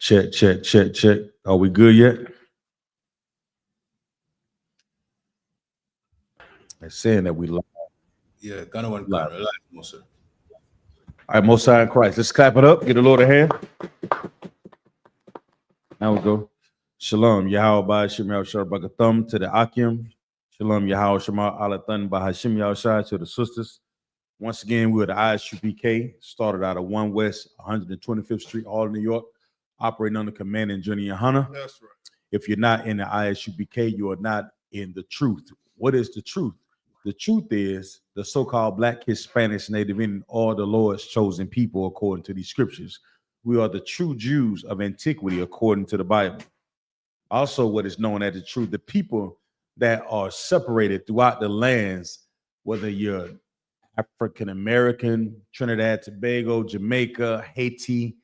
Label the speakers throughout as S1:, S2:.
S1: Check, check, check, check. Are we good yet? It's saying that we live.
S2: Yeah, kind of one
S1: Live.
S2: camera live, no, sir.
S1: All right, Most High in Christ. Let's clap it up. Get the Lord a hand. Now we go. Shalom, Yahweh Shem Yahushua Barakathum to the Akim. Shalom, Yahweh Shema Alathan Bahashim Yahushua to the sisters. Once again, we're the Isupk. Started out of 1 West 125th Street, all New York, operating under command and Journey Hunter.
S2: That's right.
S1: If you're not in the ISUPK, you are not in the truth. What is the truth? The truth is the so-called Black, Hispanics, Native Indian, or the Lord's chosen people, according to these scriptures. We are the true Jews of antiquity, according to the Bible. Also, what is known as the truth, the people that are separated throughout the lands, whether you're African American, Trinidad, Tobago, Jamaica, Haiti,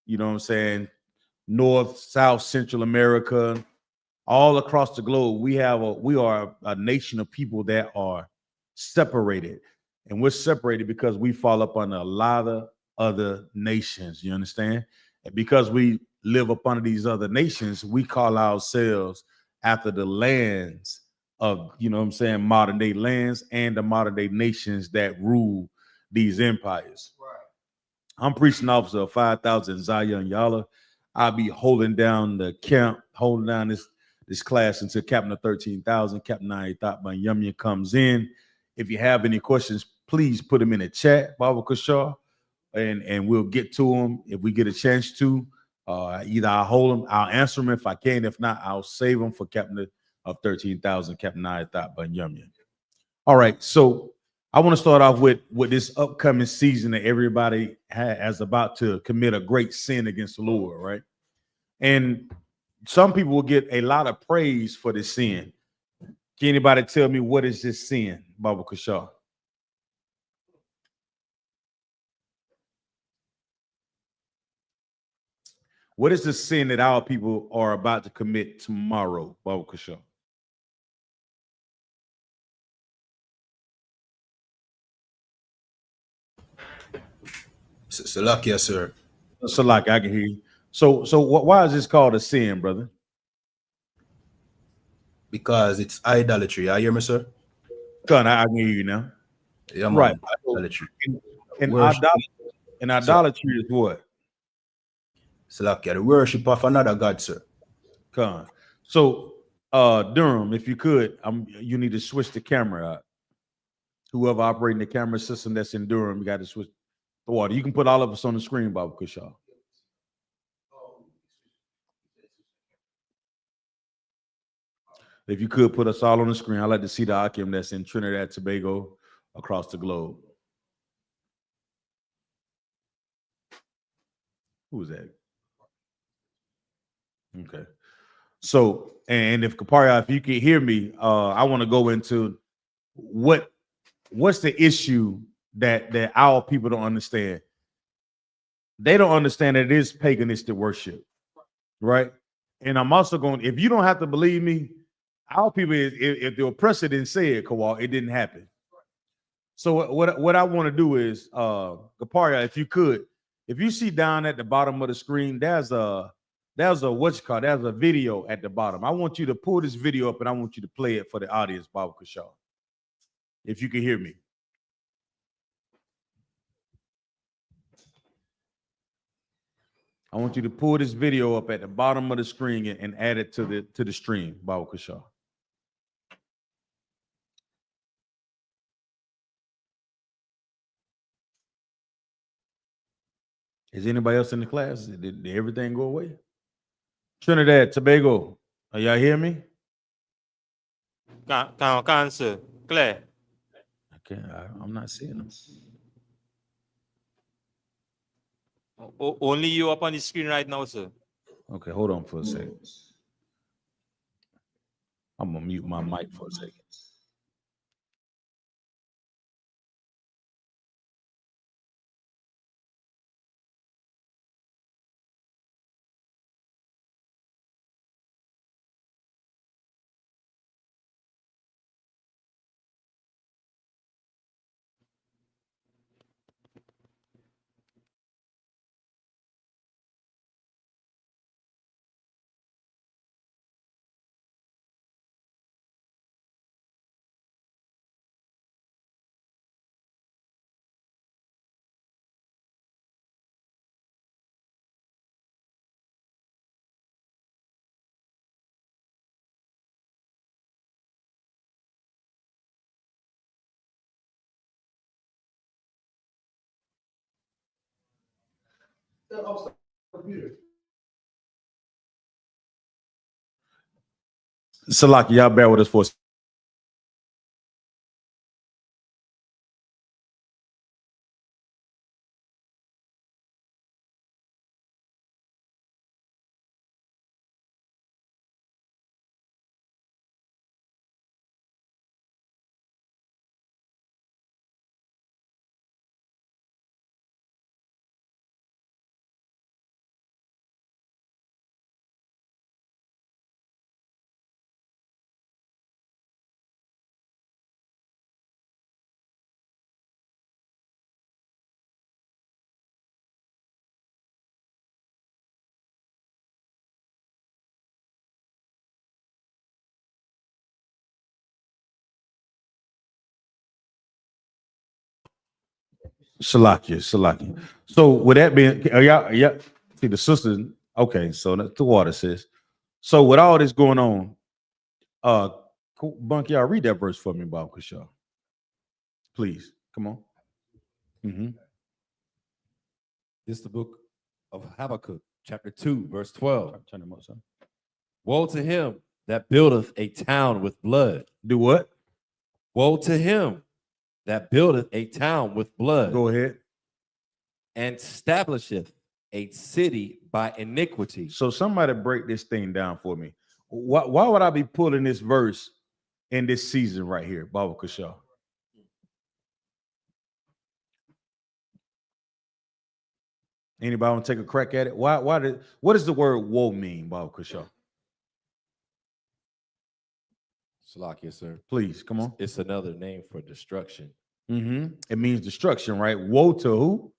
S1: you know what I'm saying, North, South, Central America, all across the globe, we are a nation of people that are separated, and we're separated because we fall up on a lot of other nations. You understand? And because we live up under these other nations, we call ourselves after the lands of, you know what I'm saying, modern day lands and the modern day nations that rule these empires. Right. I'm preaching officer of 5,000 Zion Yalla. I'll be holding down the camp, holding down this class until Captain of 13,000, Captain Nayathaq Banyamya comes in. If you have any questions, please put them in the chat, Baba Kashar, and we'll get to them if we get a chance to. Either I'll hold them, I'll answer them if I can. If not, I'll save them for Captain of 13,000, Captain Nayathaq Banyamya. All right, so I want to start off with this upcoming season that everybody has about to commit a great sin against the Lord, right? And some people will get a lot of praise for this sin. Can anybody tell me what is this sin, Baba Kashar? What is the sin that our people are about to commit tomorrow, Baba Kashar?
S2: Salakia, sir.
S1: Salak, I can hear you. So why is this called a sin, brother?
S2: Because it's idolatry. I hear me, sir?
S1: Con, I can hear you now.
S2: Yeah,
S1: Right.
S2: man. Idolatry.
S1: And
S2: Worship.
S1: idolatry is what?
S2: Salakia, the worship of another God, sir.
S1: Con. So Durham, if you could, you need to switch the camera out. Whoever operating the camera system that's in Durham, you got to switch the water. You can put all of us on the screen, Baba Kushal. If you could put us all on the screen, I'd like to see the Akim that's in Trinidad, Tobago, across the globe. Who's that? Okay. So, and if Kaparia, if you can hear me, I want to go into what's the issue that our people don't understand. They don't understand that it is paganistic worship, right? And I'm also going, if you don't have to believe me, our people is if the oppressor didn't say it, Kawal, it didn't happen. So what I want to do is, Kaparia, if you could, if you see down at the bottom of the screen, there's a there's a video at the bottom. I want you to pull this video up and I want you to play it for the audience, Baba Kashaw. If you can hear me. I want you to pull this video up at the bottom of the screen and add it to the stream, Baba Kashaw. Is anybody else in the class? Did everything go away? Trinidad, Tobago, are y'all hear me?
S3: Can't answer. Clear.
S1: Okay, I'm not seeing them.
S3: Only you up on the screen right now, sir.
S1: Okay, hold on for a second. I'm gonna mute my mic for a second. Salaki, y'all bear with us for a second. Salakia. So with that being, are y'all see the sisters? Okay, so that's the water sis. So with all this going on, Bunk, y'all read that verse for me, Bob Kashaw. Please, come on. Mm-hmm.
S4: This is the book of Habakkuk, chapter 2, verse 12.
S1: Turn them up, son.
S4: Woe to him that buildeth a town with blood.
S1: Do what?
S4: Woe to him that buildeth a town with blood.
S1: Go ahead.
S4: And establisheth a city by iniquity.
S1: So somebody break this thing down for me. Why would I be pulling this verse in this season right here, Baba Kashaw? Anybody want to take a crack at it? What does the word woe mean, Baba Kashaw?
S4: Salakia, sir.
S1: Please, come on.
S4: It's another name for destruction.
S1: Mm-hmm. It means destruction, right? Woe to who?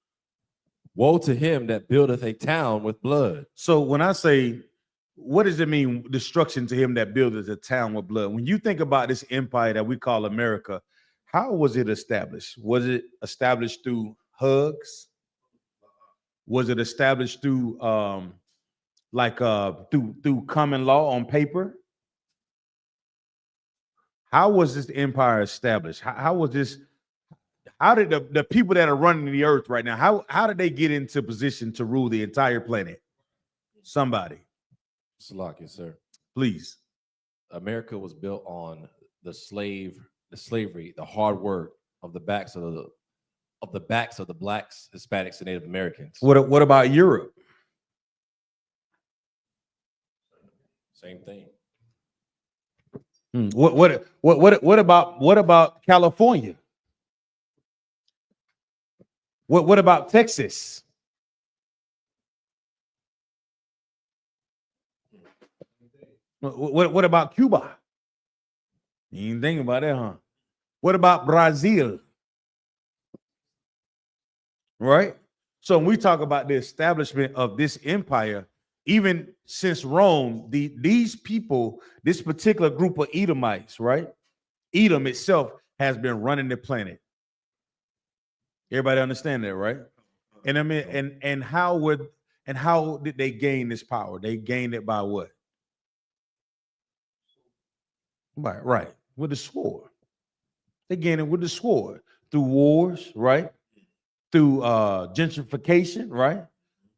S4: Woe to him that buildeth a town with blood.
S1: So when I say, what does it mean, destruction to him that buildeth a town with blood? When you think about this empire that we call America, how was it established? Was it established through hugs? Was it established through through common law on paper? How was this empire established? How was this? How did the people that are running the earth right now, how did they get into position to rule the entire planet? Somebody.
S4: Salakia, sir.
S1: Please.
S4: America was built on the slavery, the hard work of the backs of the blacks, Hispanics, and Native Americans.
S1: What about Europe?
S4: Same thing.
S1: What about California? What about Texas? What about Cuba? You ain't thinking about that, huh? What about Brazil? Right? So when we talk about the establishment of this empire, even since Rome, these people, this particular group of Edomites, right? Edom itself has been running the planet. Everybody understand that, right? And I mean, and how did they gain this power? They gained it by what? Right, with the sword. They gained it with the sword through wars, right? Through gentrification, right?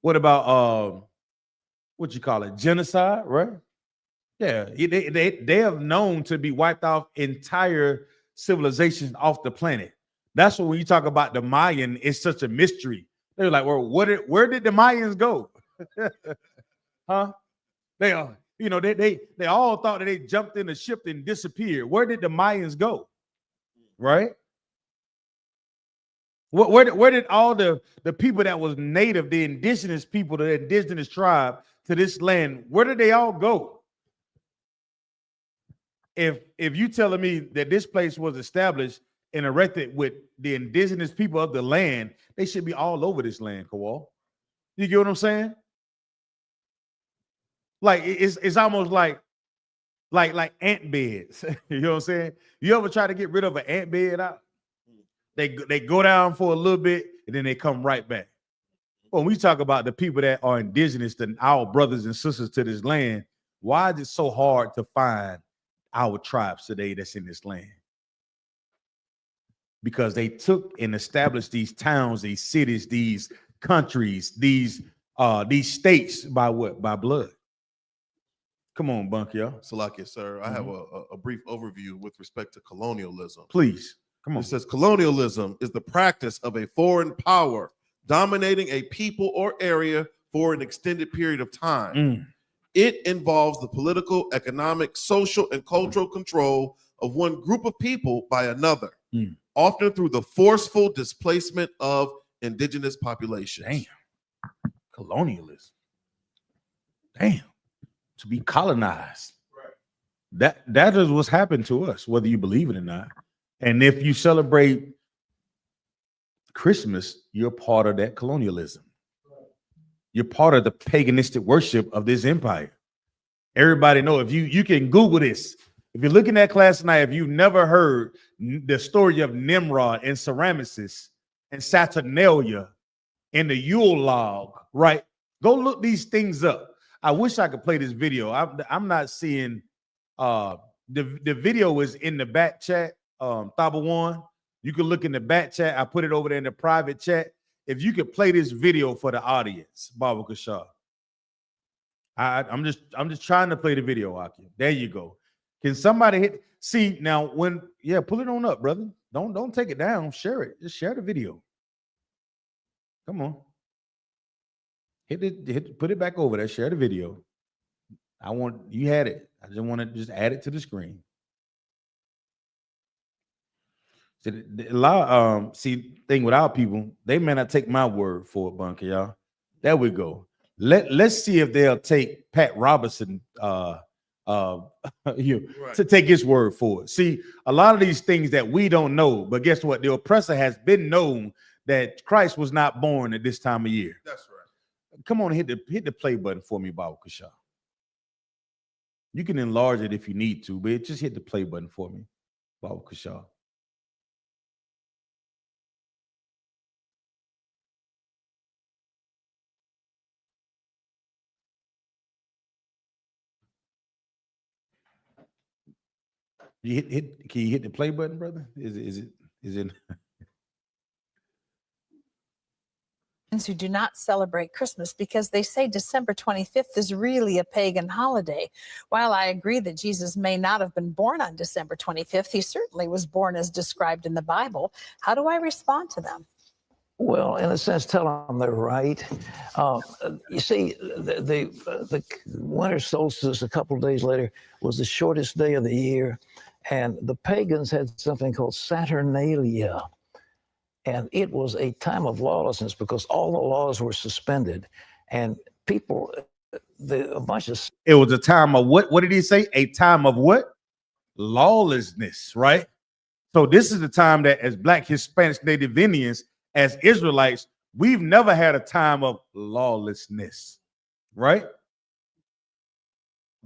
S1: What about what you call it, genocide, right? Yeah, they have known to be wiped off entire civilizations off the planet. That's when you talk about the Mayan, it's such a mystery. They're like, well, where did the Mayans go? Huh? They are, they all thought that they jumped in the ship and disappeared. Where did the Mayans go? Right? Where did all the people that was native, the indigenous people, the indigenous tribe to this land, where did they all go? If you telling me that this place was established and erected with the indigenous people of the land, they should be all over this land, Kowal. You get what I'm saying? Like it's almost like ant beds. You know what I'm saying? You ever try to get rid of an ant bed out? They go down for a little bit and then they come right back. When we talk about the people that are indigenous to our brothers and sisters to this land, why is it so hard to find our tribes today that's in this land? Because they took and established these towns, these cities, these countries, these these states by what? By blood. Come on, Bunk, y'all.
S5: Salakia, sir. I have a brief overview with respect to colonialism.
S1: Please, come on.
S5: It says colonialism is the practice of a foreign power dominating a people or area for an extended period of time. It involves the political, economic, social, and cultural control of one group of people by another, often through the forceful displacement of indigenous populations.
S1: Damn. Colonialism. Damn. To be colonized. Right. That is what's happened to us, whether you believe it or not. And if you celebrate Christmas, you're part of that colonialism. You're part of the paganistic worship of this empire. Everybody know, if you can Google this. If you're looking at class tonight, if you've never heard the story of Nimrod and Semiramis and Saturnalia and the Yule log, right? Go look these things up. I wish I could play this video. I'm not seeing the video is in the back chat, Thabawan. You can look in the back chat. I put it over there in the private chat. If you could play this video for the audience, Baba Kashar. I'm just trying to play the video, Aki. There you go. Can somebody hit? See now when pull it on up, brother. Don't take it down. Share it. Just share the video. Come on. Put it back over there. Share the video. You had it. I just want to just add it to the screen. Thing with our people, they may not take my word for it, Bunker, y'all. There we go. Let's see if they'll take Pat Robertson to take his word for it. See, a lot of these things that we don't know, but guess what? The oppressor has been known that Christ was not born at this time of year.
S5: That's right.
S1: Come on, hit the play button for me, Baba Kasha. You can enlarge it if you need to, but just hit the play button for me, Baba Kasha. Can you hit the play button, brother? Is it?
S6: Who do not celebrate Christmas because they say December 25th is really a pagan holiday. While I agree that Jesus may not have been born on December 25th, he certainly was born as described in the Bible. How do I respond to them?
S7: Well, in a sense, tell them they're right. You see, the winter solstice a couple of days later was the shortest day of the year, and the pagans had something called Saturnalia. And it was a time of lawlessness because all the laws were suspended, and people, a bunch of.
S1: It was a time of what? What did he say? A time of what? Lawlessness, right? So this is the time that, as Black, Hispanics, Native Indians, as Israelites, we've never had a time of lawlessness, right?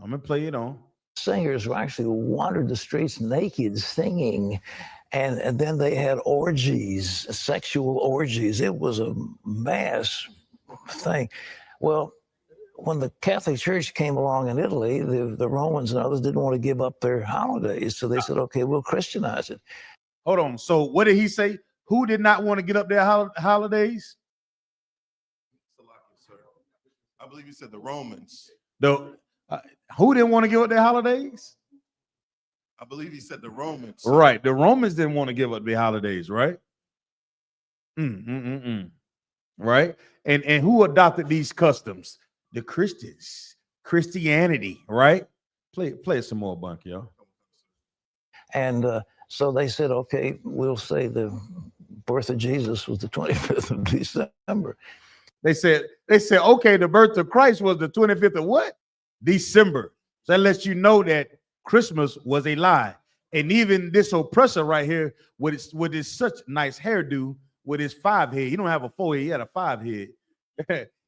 S1: I'm gonna play it on.
S7: Singers who actually wandered the streets naked, singing. And then they had orgies, sexual orgies. It was a mass thing. Well, when the Catholic Church came along in Italy, the Romans and others didn't want to give up their holidays. So they said, okay, we'll Christianize it.
S1: Hold on. So what did he say? Who did not want to get up their holidays?
S5: I believe you said the Romans.
S1: Who didn't want to give up their holidays?
S5: I believe he said the Romans.
S1: Right. The Romans didn't want to give up their holidays, right? Right. And who adopted these customs? The Christians, Christianity, right? Play some more, Bunky, y'all.
S7: And so they said, okay, we'll say the birth of Jesus was the 25th of December.
S1: They said, okay, the birth of Christ was the 25th of what? December. So that lets you know that Christmas was a lie. And even this oppressor right here with his such nice hairdo with his 5 head. He don't have a 4 head, he had a 5 head.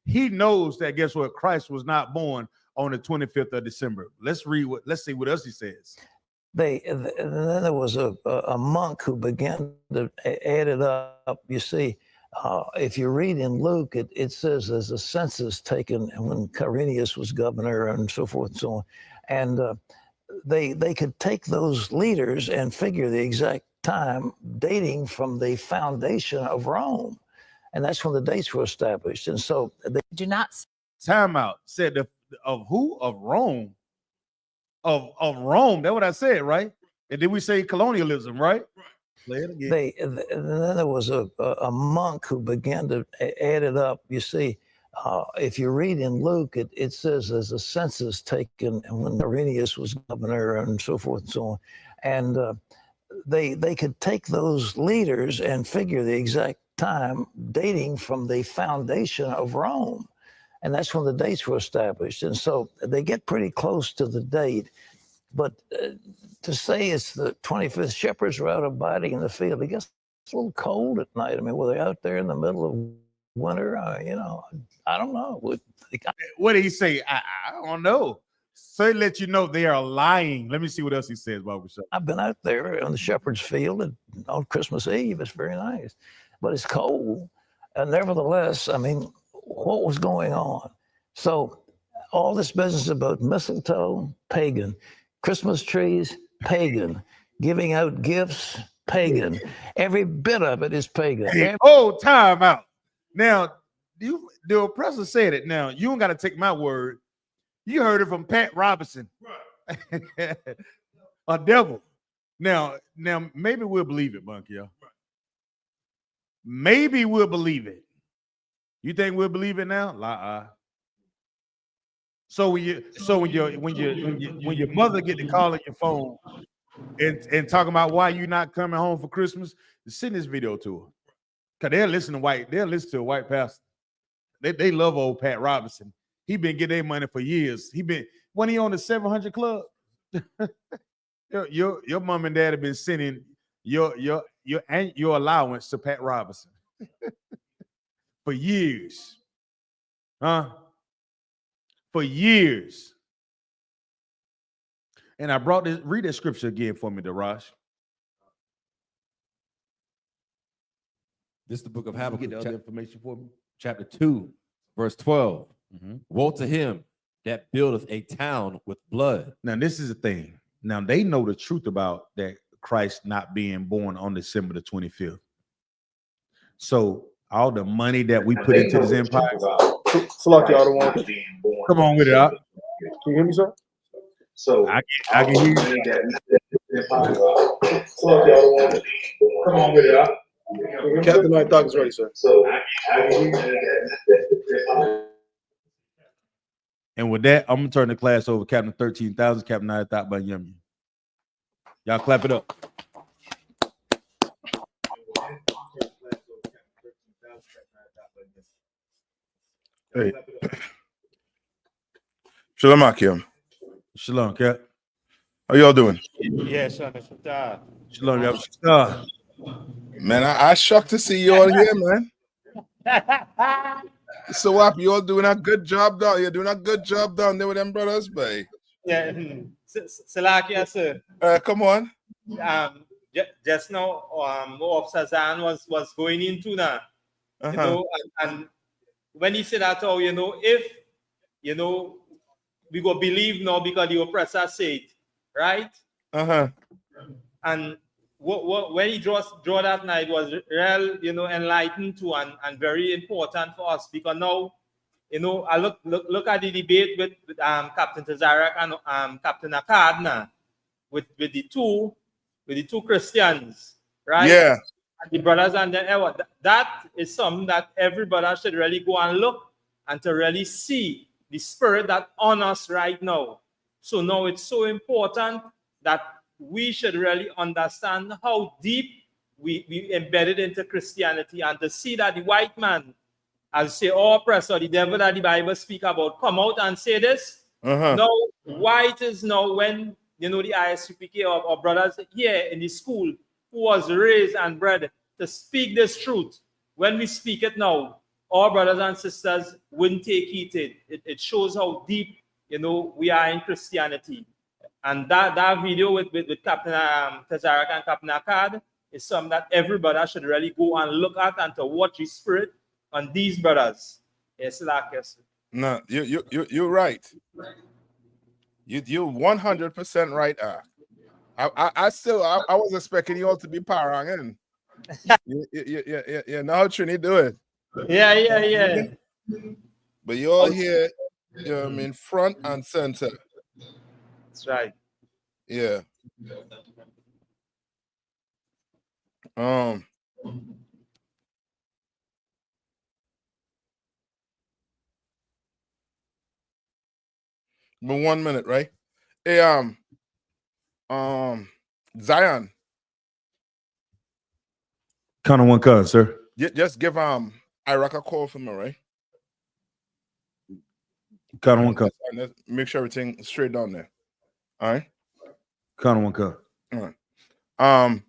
S1: He knows that, guess what? Christ was not born on the 25th of December. Let's see what else he says.
S7: And then there was a monk who began to add it up. You see, if you read in Luke, it says there's a census taken when Quirinius was governor and so forth and so on. And they could take those leaders and figure the exact time dating from the foundation of Rome. and that's when the dates were established. And so they
S6: Do not
S1: Time out. Said of who? Of Rome. Of Rome. That's what I said, right? And then we say colonialism, right? Play it again.
S7: and then there was a monk who began to add it up. You see, if you read in Luke, it says there's a census taken when Irenaeus was governor and so forth and so on. And they could take those leaders and figure the exact time dating from the foundation of Rome. And that's when the dates were established. And so they get pretty close to the date. But to say it's the 25th, shepherds were out abiding in the field. It gets a little cold at night. I mean, were they out there in the middle of winter? You know, I don't know.
S1: What did he say? I don't know. So it let you know they are lying. Let me see what else he says, Barbara.
S7: I've been out there on the shepherd's field on Christmas Eve. It's very nice, but it's cold. And nevertheless, I mean, what was going on? So all this business about mistletoe, pagan. Christmas trees, pagan. Giving out gifts, pagan. Every bit of it is pagan.
S1: Oh, time out. Now, the oppressor said it. Now, you don't got to take my word. You heard it from Pat Robinson. Right. A devil. Now, maybe we'll believe it, Monkey. Right. Maybe we'll believe it. You think we'll believe it now? So when your mother get to calling your phone and talking about why you not coming home for Christmas, send this video to her. Cause they'll listen to a white pastor. They love old Pat Robinson. He been getting their money for years. When he on the 700 Club, your mom and dad have been sending your allowance to Pat Robinson for years, huh? For years. And I read that scripture again for me, Daraj.
S4: This is the book of Habakkuk.
S1: Get the other information for me.
S4: Chapter 2, verse 12.
S1: Mm-hmm.
S4: Woe to him that buildeth a town with blood.
S1: Now, this is the thing. Now, they know the truth about that Christ not being born on December the 25th. So all the money that we put into this empire. Come on with it, Up.
S8: Can you hear me, sir?
S1: So I can hear you.
S8: Come on with it, Up. Captain Nayathaq is ready, sir. So I can hear you.
S1: And with that, I'm gonna turn the class over to Captain 13,000, Captain Nayathaq by Yummy. Y'all clap it up.
S5: Hey. Shalom, Akim.
S1: Shalom, Cap.
S5: How y'all doing?
S3: Yes, sir.
S1: Shalom, y'all.
S5: Man, I shocked to see you all here, man. So what? You all doing a good job down. You're doing a good job down there with them brothers, babe.
S3: Yeah, Salakia, sir.
S5: Come on.
S3: Just now, Officer Zan was going into that. You know, and when he said that, oh, you know, if you know, we go believe now because the oppressor said, right? And what when he draw that night was real, you know, enlightened to and very important for us because now, you know, I look at the debate with Captain Tazarak and Captain Akkad with the two Christians, right?
S5: Yeah.
S3: And the brothers and the that is something that every brother should really go and look and to really see the spirit that on us right now. So now it's so important that we should really understand how deep we embedded into Christianity and to see that the white man, as say, our oppressor, the devil that the Bible speak about, come out and say this. Now, white is now when, you know, the Isupk or brothers here in the school who was raised and bred to speak this truth. When we speak it now, our brothers and sisters wouldn't take heed. It shows how deep, you know, we are in Christianity. And that video with Captain Tazarak and Captain Akkad is something that every brother should really go and look at and to watch his spirit on these brothers. Yes, like yes.
S5: No, you're right. You're 100% right. I was expecting you all to be parang. You know how Trini do it.
S3: Yeah.
S5: But you're here, you know what I mean, front and center.
S3: That's right.
S5: Yeah. But 1 minute, right? Hey, Zion,
S1: Kind of one cuz, sir.
S5: just give Iraq a call for me, right?
S1: Kind of one cuz.
S5: And let's make sure everything straight down there. All right.
S1: Kind of one cuz.
S5: All right.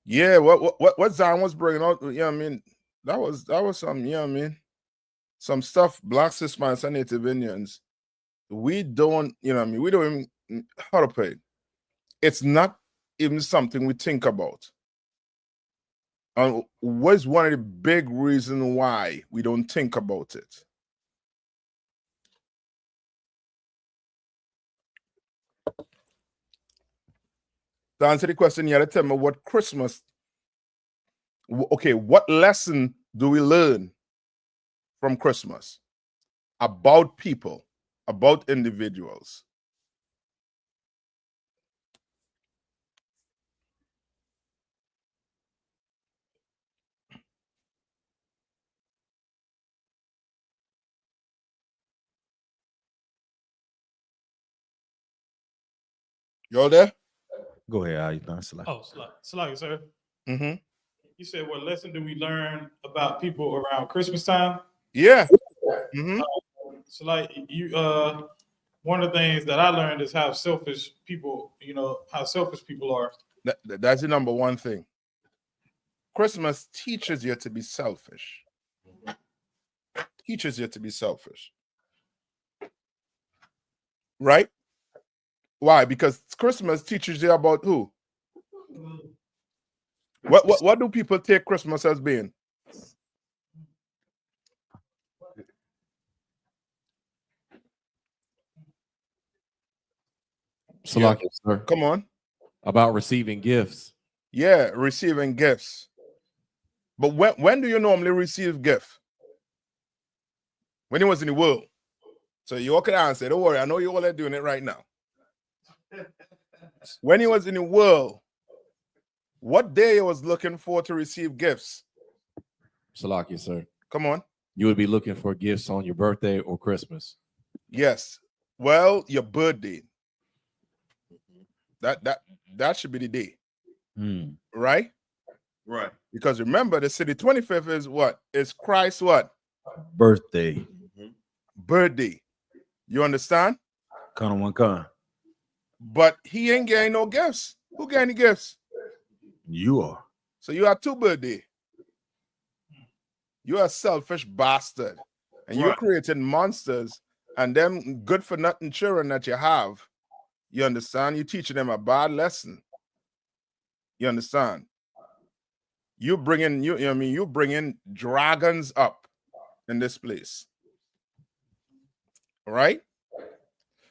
S5: Yeah, what Zion was bringing out, you know what I mean? That was some, you know what I mean? Some stuff Blacks, Hispanics, and Native Indians. We don't, you know what I mean? We don't even, how to put it? It's not even something we think about. And what's one of the big reasons why we don't think about it? To answer the question, you had to tell me what Christmas, okay, what lesson do we learn from Christmas about people, about individuals? You all there?
S1: Go ahead, how you doing?
S9: Oh, Salaki, sir.
S5: Mm-hmm.
S9: You said, what lesson do we learn about people around Christmas time?
S5: Yeah. Mm-hmm.
S9: So, like, you, one of the things that I learned is how selfish people, how selfish people are.
S5: That's the number one thing. Christmas teaches you to be selfish. Teaches you to be selfish. Right? Why? Because Christmas teaches you about who? What do people take Christmas as being?
S4: Salaki, sir.
S5: Come on.
S4: About receiving gifts.
S5: Yeah, receiving gifts. But when do you normally receive gift? When he was in the world. So you all can answer, don't worry, I know you all are doing it right now. When he was in the world, what day he was looking for to receive gifts?
S4: Salaki, sir.
S5: Come on.
S4: You would be looking for gifts on your birthday or Christmas.
S5: Yes. Well, your birthday. That should be the day. Right?
S2: Right.
S5: Because remember, the city 25th is what? It's Christ's what?
S1: Birthday.
S5: Birthday. You understand?
S1: Kind of one kind.
S5: But he ain't getting no gifts. Who getting the gifts?
S1: You are.
S5: So you have two birthday. You're a selfish bastard. And you're creating monsters and them good for nothing children that you have. You understand? You're teaching them a bad lesson. You understand? You bringing you bringing dragons up in this place. All right?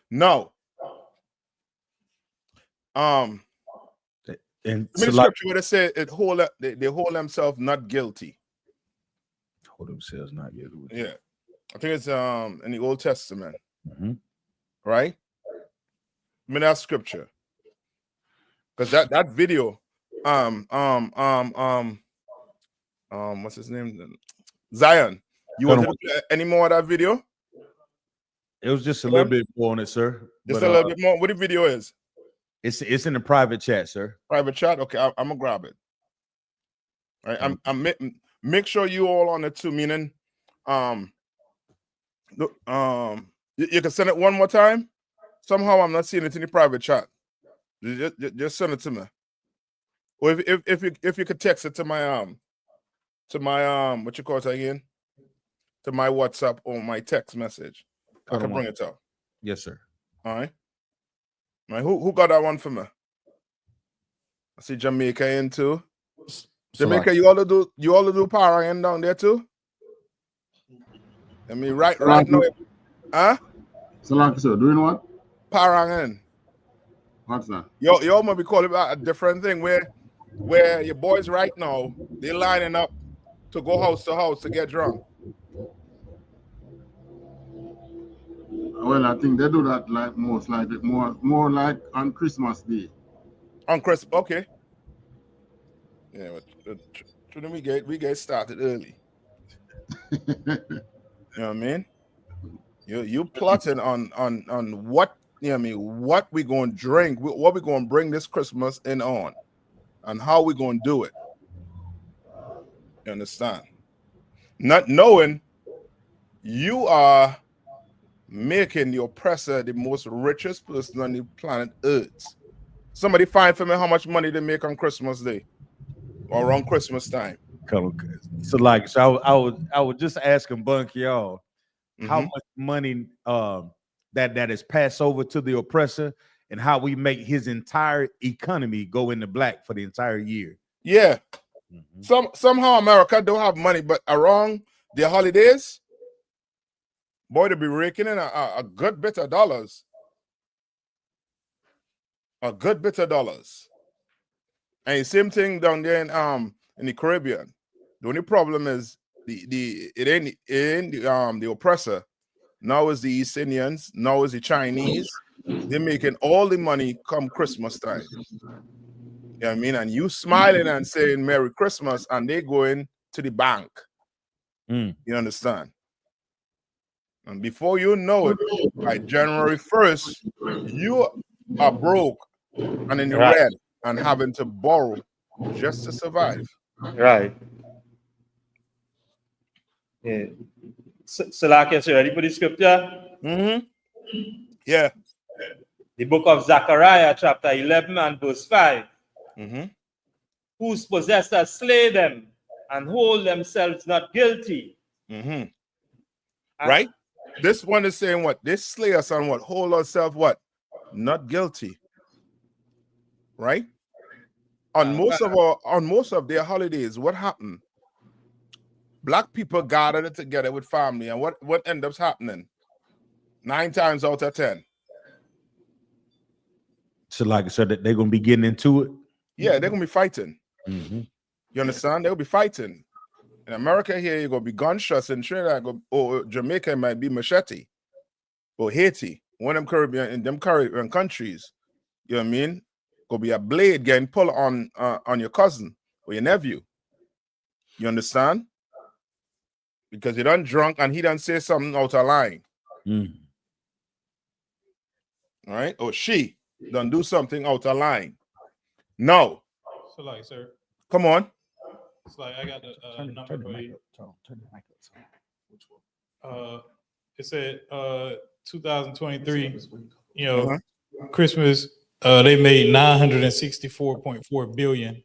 S5: No.
S1: And
S5: the scripture where they say they hold themselves not guilty.
S1: Hold themselves not guilty.
S5: Yeah. I think it's in the Old Testament. Right? I mean, that's scripture. Because that video, what's his name? Zion. You want to play any more of that video?
S1: It was just a little bit more on it, sir.
S5: Just a little bit more. What the video is?
S1: It's in the private chat, sir.
S5: Private chat. Okay, I'm gonna grab it. All right, I'm make sure you all on it too. Meaning, you can send it one more time. Somehow I'm not seeing it in the private chat. Just send it to me. Or if you could text it to my what you call it again? To my WhatsApp or my text message. I can bring it up.
S1: Yes, sir.
S5: All right. All right. Who got that one for me? I see Jamaica in too. Jamaica, you all do power in down there too? I mean, right now. Huh?
S10: Salaki, sir, doing what?
S5: Parang.
S10: What's that?
S5: Yo might be calling about a different thing where your boys right now, they're lining up
S11: to go house to house to get drunk?
S10: Well, I think they do that like most likely more like on Christmas Day.
S11: On Christmas, okay. Yeah, but we get started early. You know what I mean? You plotting on what, you know what I mean, what we gonna drink, what we gonna bring this Christmas in on, and how we gonna do it. You understand? Not knowing you are making the oppressor the most richest person on the planet Earth. Somebody find for me how much money they make on Christmas Day or around Christmas time.
S1: So I would just ask him, Bunky, y'all, how much money that is passed over to the oppressor, and how we make his entire economy go into black for the entire year.
S11: Yeah. Somehow America don't have money, but around their holidays, boy, they be raking in a good bit of dollars. A good bit of dollars. And same thing down there in the Caribbean. The only problem is it ain't the oppressor. Now is the East Indians, now is the Chinese. They're making all the money come Christmas time. You know what I mean? And you smiling and saying Merry Christmas, and they going to the bank. You understand? And before you know it, by January 1st, you are broke and in the red and having to borrow just to survive.
S3: Right. Yeah. So like you ready for the scripture?
S11: Yeah.
S3: The book of Zechariah, chapter 11 and verse 5. Whose possessors slay them and hold themselves not guilty.
S11: Right? This one is saying what? They slay us and what? Hold ourselves what? Not guilty. Right? On most of their holidays, what happened? Black people gathered together with family, and what ends up happening? 9 times out of 10.
S1: So like I said, that they're gonna be getting into it.
S11: Yeah, they're gonna be fighting. You understand? They'll be fighting. In America here, you're gonna be gunshots. In Trinidad or Jamaica, it might be machete. Or Haiti, one of them Caribbean countries. You know what I mean? Gonna be a blade getting pulled on your cousin or your nephew. You understand? Because he done drunk and he done say something out of line. All right? Or she done do something out of line. No.
S9: So like, sir.
S11: Come on.
S9: It's like I got the number for you.
S1: Turn the mic up.
S9: It said 2023, you know, Christmas, they made 964.4 billion,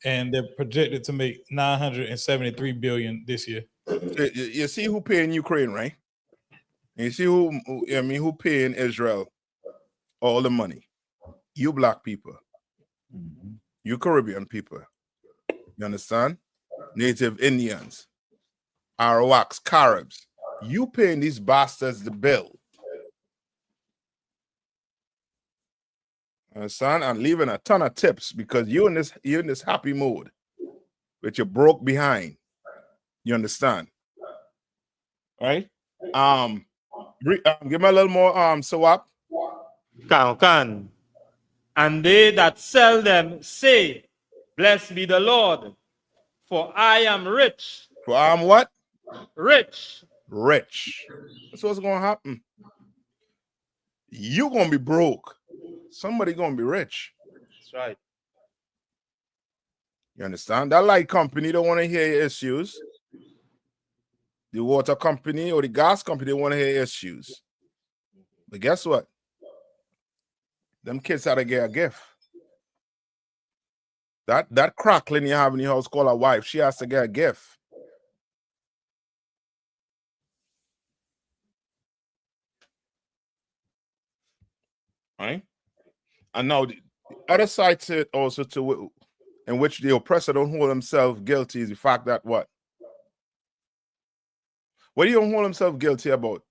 S9: and they're projected to make 973 billion this year.
S11: You see who paying Ukraine, right? And you see who paying Israel all the money? You black people. You Caribbean people. You understand? Native Indians, Arawaks, Caribs. You paying these bastards the bill. Understand? And leaving a ton of tips because you're in this happy mode, but you're broke behind. You understand? Right? Give me a little more swap.
S3: Can. And they that sell them say, Blessed be the Lord, for I am rich.
S11: For I am what?
S3: Rich.
S11: Rich. That's what's gonna happen. You gonna be broke. Somebody gonna be rich.
S3: That's right.
S11: You understand? That light company don't want to hear your issues. The water company or the gas company don't want to hear your issues. But guess what? Them kids had to get a gift. That crackling you have in your house called a wife, she has to get a gift. Right? And now the other side to it also in which the oppressor don't hold himself guilty is the fact that what? What do you don't hold himself guilty about?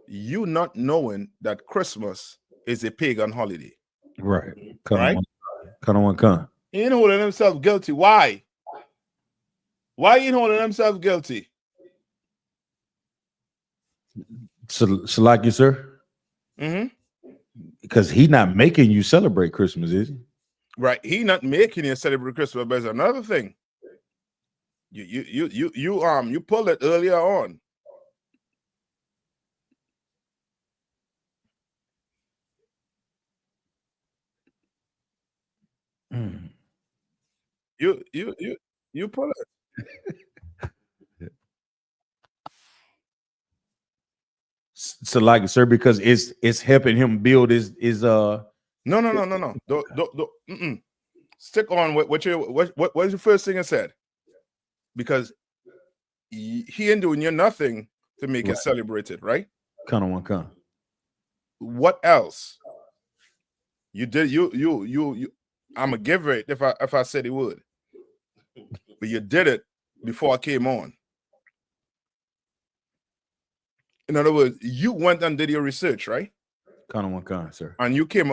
S11: You not knowing that Christmas is a pagan holiday.
S1: Right.
S11: Right?
S1: Come.
S11: He ain't holding himself guilty. Why? Why he holding himself guilty?
S1: So like you, sir,
S11: Mm-hmm.
S1: because he not making you celebrate Christmas, is he?
S11: Right. He not making you celebrate Christmas, but there's another thing. You pulled it earlier on.
S1: Mm.
S11: You pull it.
S1: So like you, sir, because it's helping him build his
S11: No. Don't. Stick on what's the first thing I said? Because he ain't doing you nothing to make it celebrated, right?
S1: kind of one kind.
S11: What else? You did you I'm a give it if I said he would. But you did it before I came on. In other words, you went and did your research, right?
S1: Kind of one kind, sir.
S11: And you came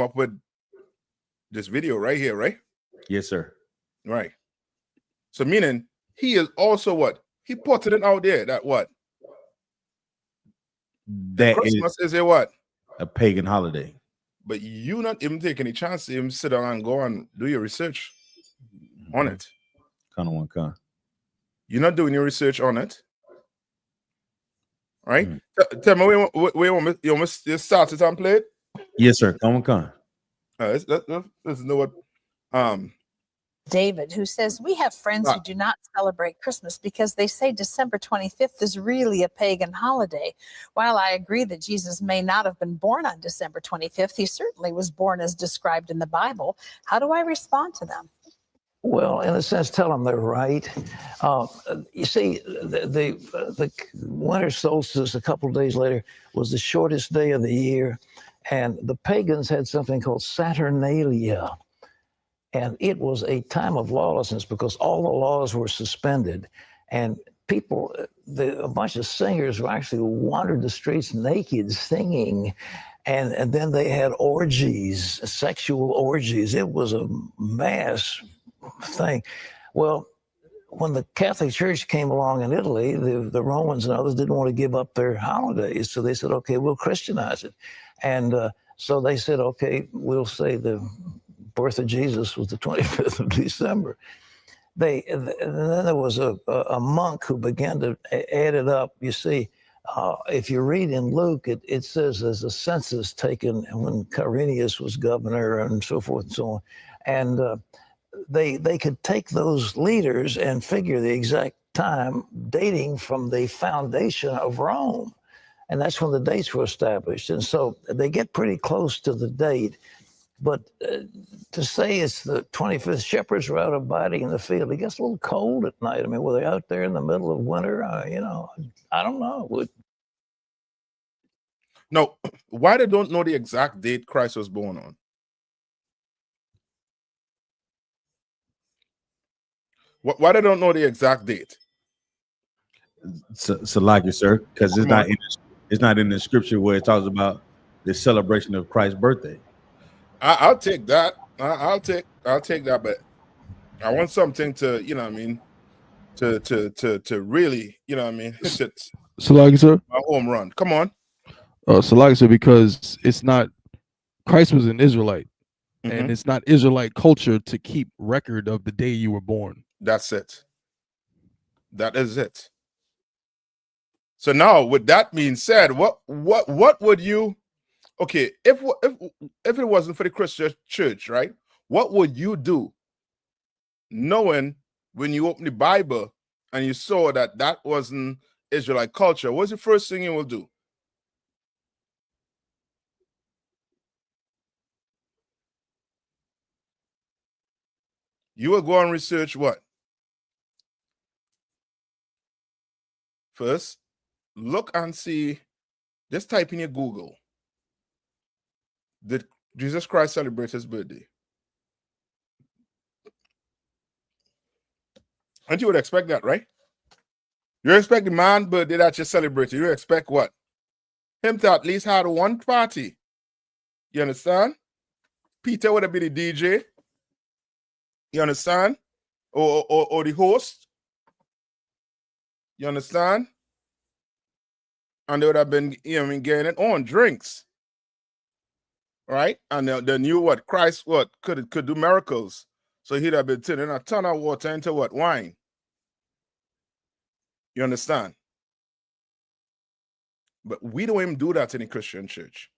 S11: up with this video right here, right?
S1: Yes, sir.
S11: Right. So meaning he is also what? He put it out there that what?
S1: That
S11: Christmas is a what?
S1: A pagan holiday.
S11: But you not even take any chance to even sit down and go and do your research on it.
S1: Kind of one kind.
S11: You're not doing your research on it. Right? Tell me where you want to start it and play it?
S1: Yes, sir. Come on, come.
S11: Let's know what
S6: David, who says, we have friends who do not celebrate Christmas because they say December 25th is really a pagan holiday. While I agree that Jesus may not have been born on December 25th, he certainly was born as described in the Bible. How do I respond to them?
S7: Well, in a sense, tell them they're right. You see, the winter solstice a couple of days later was the shortest day of the year, and the pagans had something called Saturnalia. And it was a time of lawlessness because all the laws were suspended. And people, a bunch of singers were actually wandered the streets naked singing. And then they had orgies, sexual orgies. It was a mass thing. Well, when the Catholic Church came along in Italy, the Romans and others didn't want to give up their holidays. So they said, okay, we'll Christianize it. And so they said, okay, we'll say the birth of Jesus was the 25th of December. And then there was a monk who began to add it up. You see, if you read in Luke, it says there's a census taken when Quirinius was governor and so forth and so on. And they could take those leaders and figure the exact time dating from the foundation of Rome. And that's when the dates were established. And so they get pretty close to the date. But to say it's the 25th, shepherds were out abiding in the field. It gets a little cold at night. I mean, were they out there in the middle of winter? I don't know.
S11: No, why they don't know the exact date Christ was born on? Why they don't know the exact date?
S1: So like it, sir, because it's not in the scripture where it talks about the celebration of Christ's birthday.
S11: I'll take that. I'll take that, but I want something to, to really, hit it.
S12: So like sir,
S11: my home run. Come on.
S12: So like sir, because it's not Christ was an Israelite, and it's not Israelite culture to keep record of the day you were born.
S11: That's it. That is it. So now, with that being said, what would you? Okay, if it wasn't for the Christian church, right? What would you do, knowing when you open the Bible and you saw that wasn't Israelite culture? What's the first thing you will do? You will go and research what? First, look and see. Just type in your Google. Did Jesus Christ celebrate his birthday? And you would expect that, right? You expect the man's birthday that you celebrate. You expect what? Him to at least have one party. You understand? Peter would have been the DJ. You understand? Or the host. You understand? And they would have been, getting it on drinks. Right? And they knew what Christ could do miracles. So he'd have been turning a ton of water into what? Wine. You understand? But we don't even do that in the Christian church.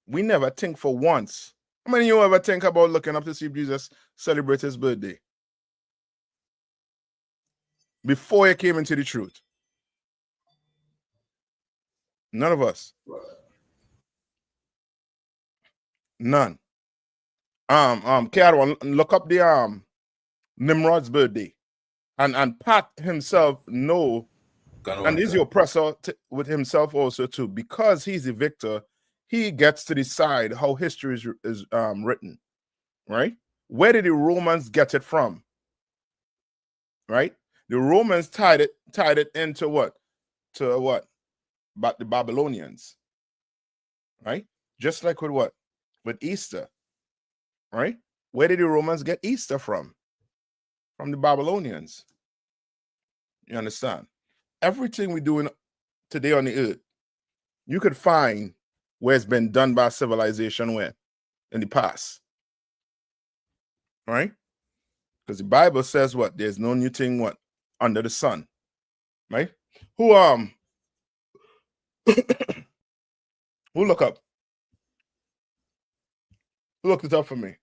S11: We never think for once. How many of you ever think about looking up to see Jesus celebrate his birthday? Before he came into the truth? None of us. None. Carol, look up the Nimrod's birthday. And Pat himself know, and he's the oppressor with himself also too, because he's the victor. He gets to decide how history is written, right? Where did the Romans get it from? Right? The Romans tied it into what? To what? But the Babylonians, right? Just like with what? With Easter, right? Where did the Romans get Easter from? From the Babylonians. You understand? Everything we're doing today on the earth, you could find where it's been done by civilization where? In the past. Right? Because the Bible says what? There's no new thing what? Under the sun. Right? Who look up? Who looked it up for me?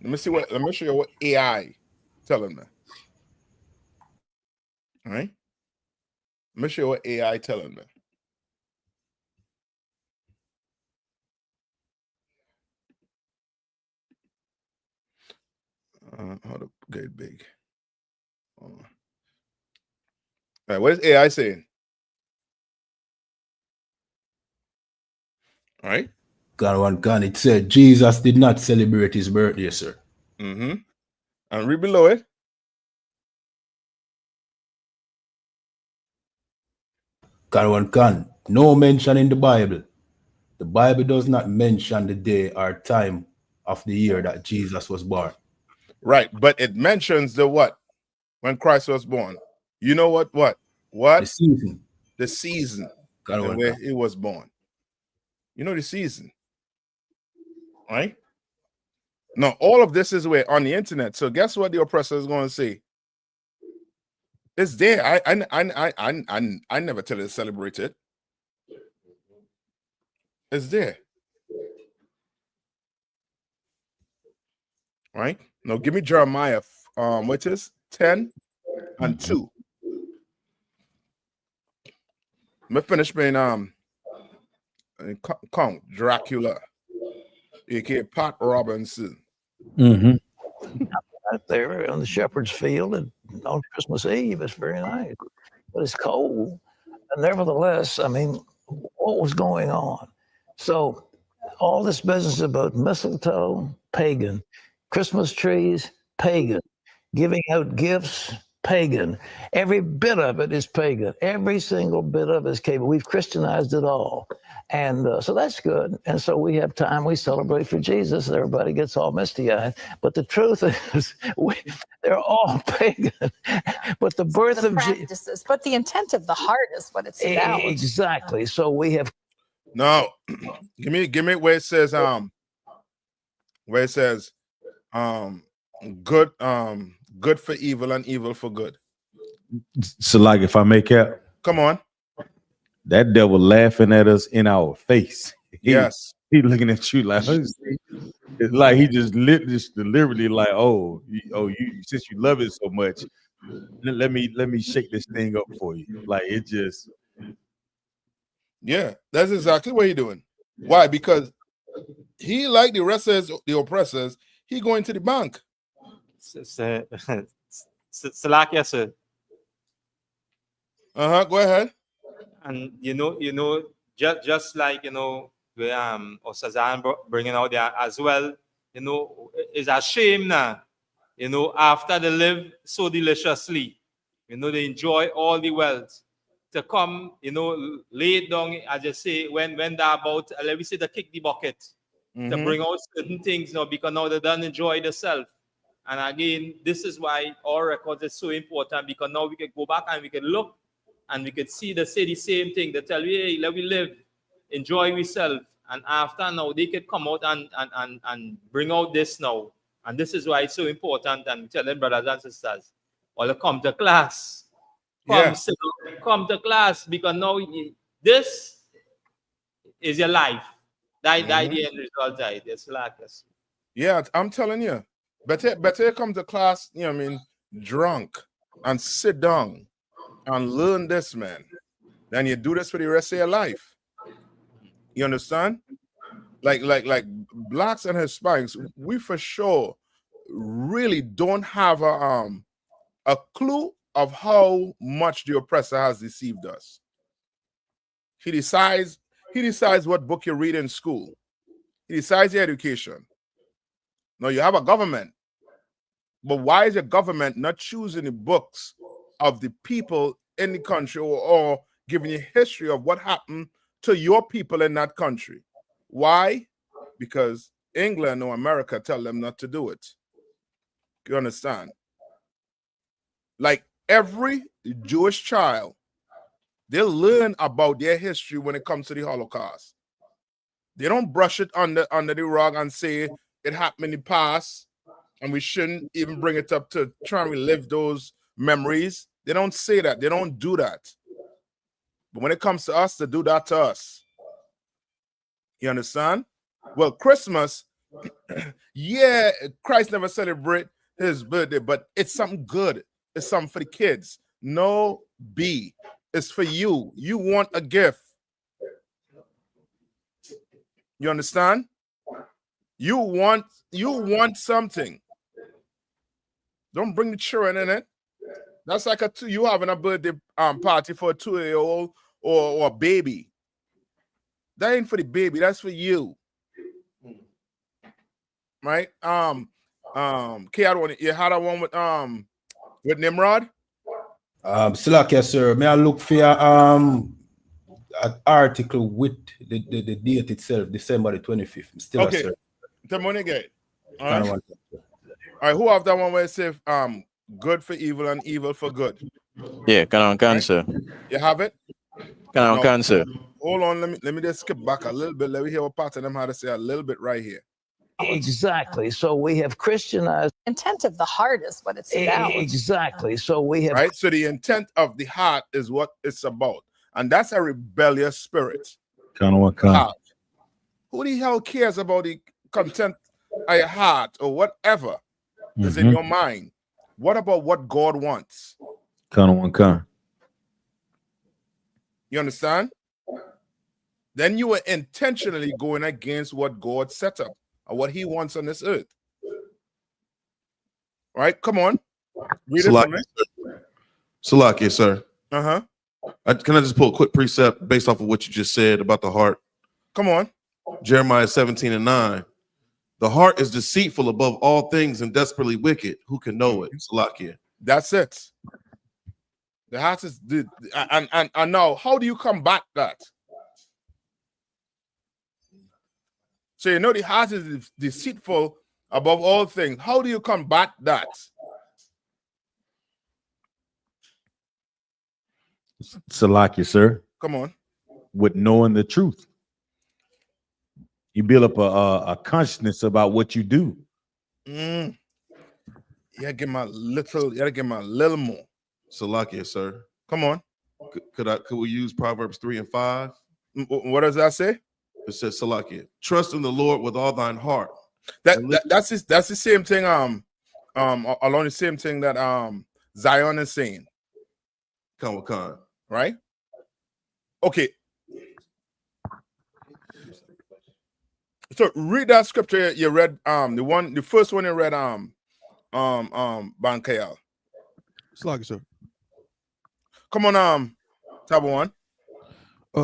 S11: Let me show you what AI telling me. All right? Let me show you what AI telling me. How to get it big. All right, what is AI saying? All right.
S2: God, it said Jesus did not celebrate his birthday, sir.
S11: Mm-hmm. And read below it.
S2: God, no mention in the Bible. The Bible does not mention the day or time of the year that Jesus was born.
S11: Right, but it mentions the what? When Christ was born. You know what? What?
S2: The season.
S11: The season and where he was born. You know the season. Right? Now, all of this is where on the internet. So guess what the oppressor is going to say? It's there. I never tell you to celebrate it. It's there. Right? Now give me Jeremiah what is 10 and 2. I'm finish playing Count Dracula, aka Pat Robinson.
S7: Out there on the shepherd's field and on Christmas Eve, it's very nice, but it's cold. And nevertheless, I mean, what was going on? So all this business about mistletoe, pagan, Christmas trees, pagan, giving out gifts, pagan. Every bit of it is pagan. Every single bit of it is pagan. We've Christianized it all. And so that's good. And so we have time, we celebrate for Jesus. Everybody gets all misty-eyed. But the truth is, they're all pagan. But the birth of Jesus.
S6: But the intent of the heart is what it's about.
S7: Exactly. So we have.
S11: No, give me where it says good for evil and evil for good.
S1: So, like, if I make out,
S11: come on,
S1: that devil laughing at us in our face.
S11: Yes,
S1: he looking at you like it's like he just deliberately like, you since you love it so much, let me shake this thing up for you. Like it just.
S11: Yeah, that's exactly what he's doing. Why? Because he, like the rest of the oppressors, he going to the bank.
S3: Salakia, sir.
S11: Go ahead.
S3: And you know, just like where Osazan bringing out there as well. It's a shame now. After they live so deliciously, they enjoy all the wealth. To come, lay it down, as you say, when they're about, let me say, to kick the bucket, to bring out certain things, because now they don't enjoy themselves. And again, this is why our records is so important, because now we can go back and we can look and we can say the same thing. They tell you, hey, let we live, enjoy ourselves. And after now, they can come out and bring out this now. And this is why it's so important. And telling brothers and sisters, all come to class. Come to class, because now this is your life. That the end result, it's like this.
S11: Yeah, I'm telling you. Better come to class, you know what I mean, drunk and sit down and learn this, man. Then you do this for the rest of your life. You understand? Like blacks and Hispanics, we for sure really don't have a clue of how much the oppressor has deceived us. He decides what book you read in school. He decides your education. Now you have a government, but why is your government not choosing the books of the people in the country, or giving you history of what happened to your people in that country? Why? Because England or America tell them not to do it. You understand? Like every Jewish child, they'll learn about their history when it comes to the Holocaust. They don't brush it under the rug and say it happened in the past and we shouldn't even bring it up to try and relive those memories. They don't say that. They don't do that. But when it comes to us, they do that to us. You understand? Well, Christmas, yeah, Christ never celebrate his birthday, but it's something good. It's something for the kids. No, B. It's for you. You want a gift. You understand? You want something. Don't bring the children in it. That's like you having a birthday party for a 2-year-old or a baby. That ain't for the baby. That's for you. Right? You had a one with Nimrod?
S2: Slack, yes, sir. May I look for an article with the date itself, December the 25th. Still,
S11: okay.
S2: Sir.
S11: The money gate. All right. Who have that one where it says good for evil and evil for good?
S13: Yeah, cancer.
S11: You have it?
S13: Cancer.
S11: Hold on, let me just skip back a little bit. Let me hear what part of them how to say a little bit right here.
S7: Exactly. So we have Christianized.
S6: Intent of the heart is what it's about.
S7: Exactly. So we have.
S11: Right. So the intent of the heart is what it's about, and that's a rebellious spirit.
S1: Who
S11: the hell cares about the content of your heart or whatever is in your mind? What about what God wants? You understand? Then you are intentionally going against what God set up and what he wants on this earth. Right? Come on. Read it for me.
S5: Salakia, sir.
S11: Uh-huh.
S5: Can I just pull a quick precept based off of what you just said about the heart?
S11: Come on.
S5: Jeremiah 17:9. The heart is deceitful above all things and desperately wicked. Who can know it? Salakia.
S11: That's it. The heart is and now how do you combat that? So you know the heart is deceitful above all things. How do you combat that?
S1: Salakia, sir.
S11: Come on.
S1: With knowing the truth. You build up a consciousness about what you do.
S11: You gotta give my little more.
S5: Salakia, sir.
S11: Come on.
S5: Could we use Proverbs 3:5?
S11: What does that say?
S5: It says, Salakia, trust in the Lord with all thine heart.
S11: That's the same thing. Along the same thing that Zion is saying.
S5: Khan.
S11: Right? Okay. So read that scripture you read. The first one you read. Bankayal.
S12: Slack, sir.
S11: Come on, Tabuan.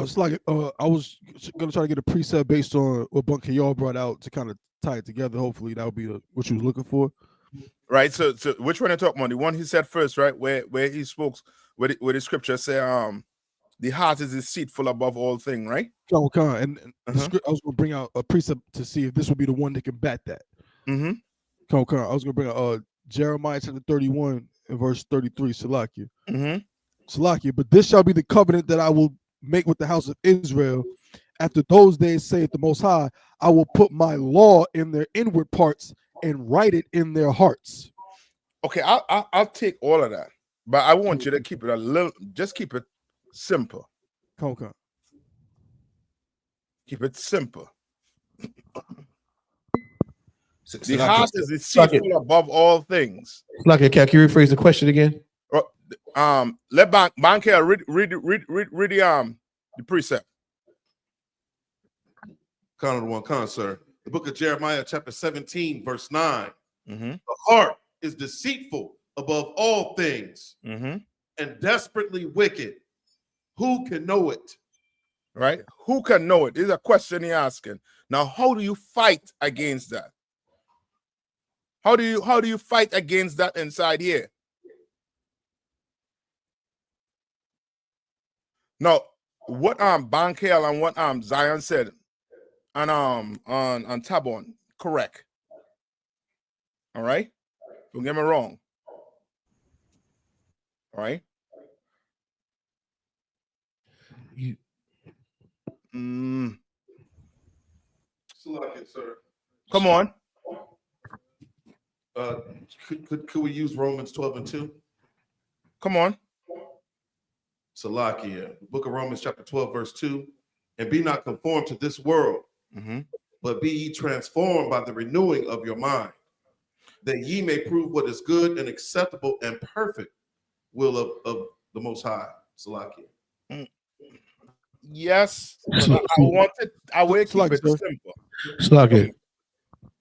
S12: Slack. I was gonna try to get a precept based on what Bankayal brought out to kind of tie it together. Hopefully, that would be what you was looking for.
S11: Right. So which one you talking about? The one he said first, right? Where he spoke, where the scripture say, the heart is deceitful above all things, right?
S12: And I was gonna bring out a precept to see if this would be the one that can bat that.
S11: Mm-hmm.
S12: I was gonna bring out Jeremiah chapter 31 and verse 33, Salakia.
S11: Mm-hmm.
S12: Salakia, but this shall be the covenant that I will make with the house of Israel. After those days, saith the Most High, I will put my law in their inward parts and write it in their hearts.
S11: Okay, I'll take all of that, but I want you to keep it a little. Just keep it simple.
S12: Come on.
S11: Keep it simple. The
S2: Salakia,
S11: heart is deceitful above all things.
S14: Can you rephrase the question again?
S11: Let Banker read the precept.
S5: Con one con, sir. The book of Jeremiah, chapter 17, verse 9.
S11: Mm-hmm.
S5: The heart is deceitful above all things
S11: Mm-hmm.
S5: and desperately wicked. Who can know it?
S11: Right? Who can know it? This is a question he's asking. Now, how do you fight against that? How do you fight against that inside here? Now, what Bankel and what Zion said on Tabon, correct. All right? Don't get me wrong. All right?
S5: Sir.
S11: Come on.
S5: Could we use Romans 12 and 2?
S11: Come on.
S5: Salakia, book of Romans chapter 12, verse 2. And be not conformed to this world, but be ye transformed by the renewing of your mind, that ye may prove what is good and acceptable and perfect will of the Most High. Salakia.
S11: Yes, I will keep it simple.
S14: Slakia.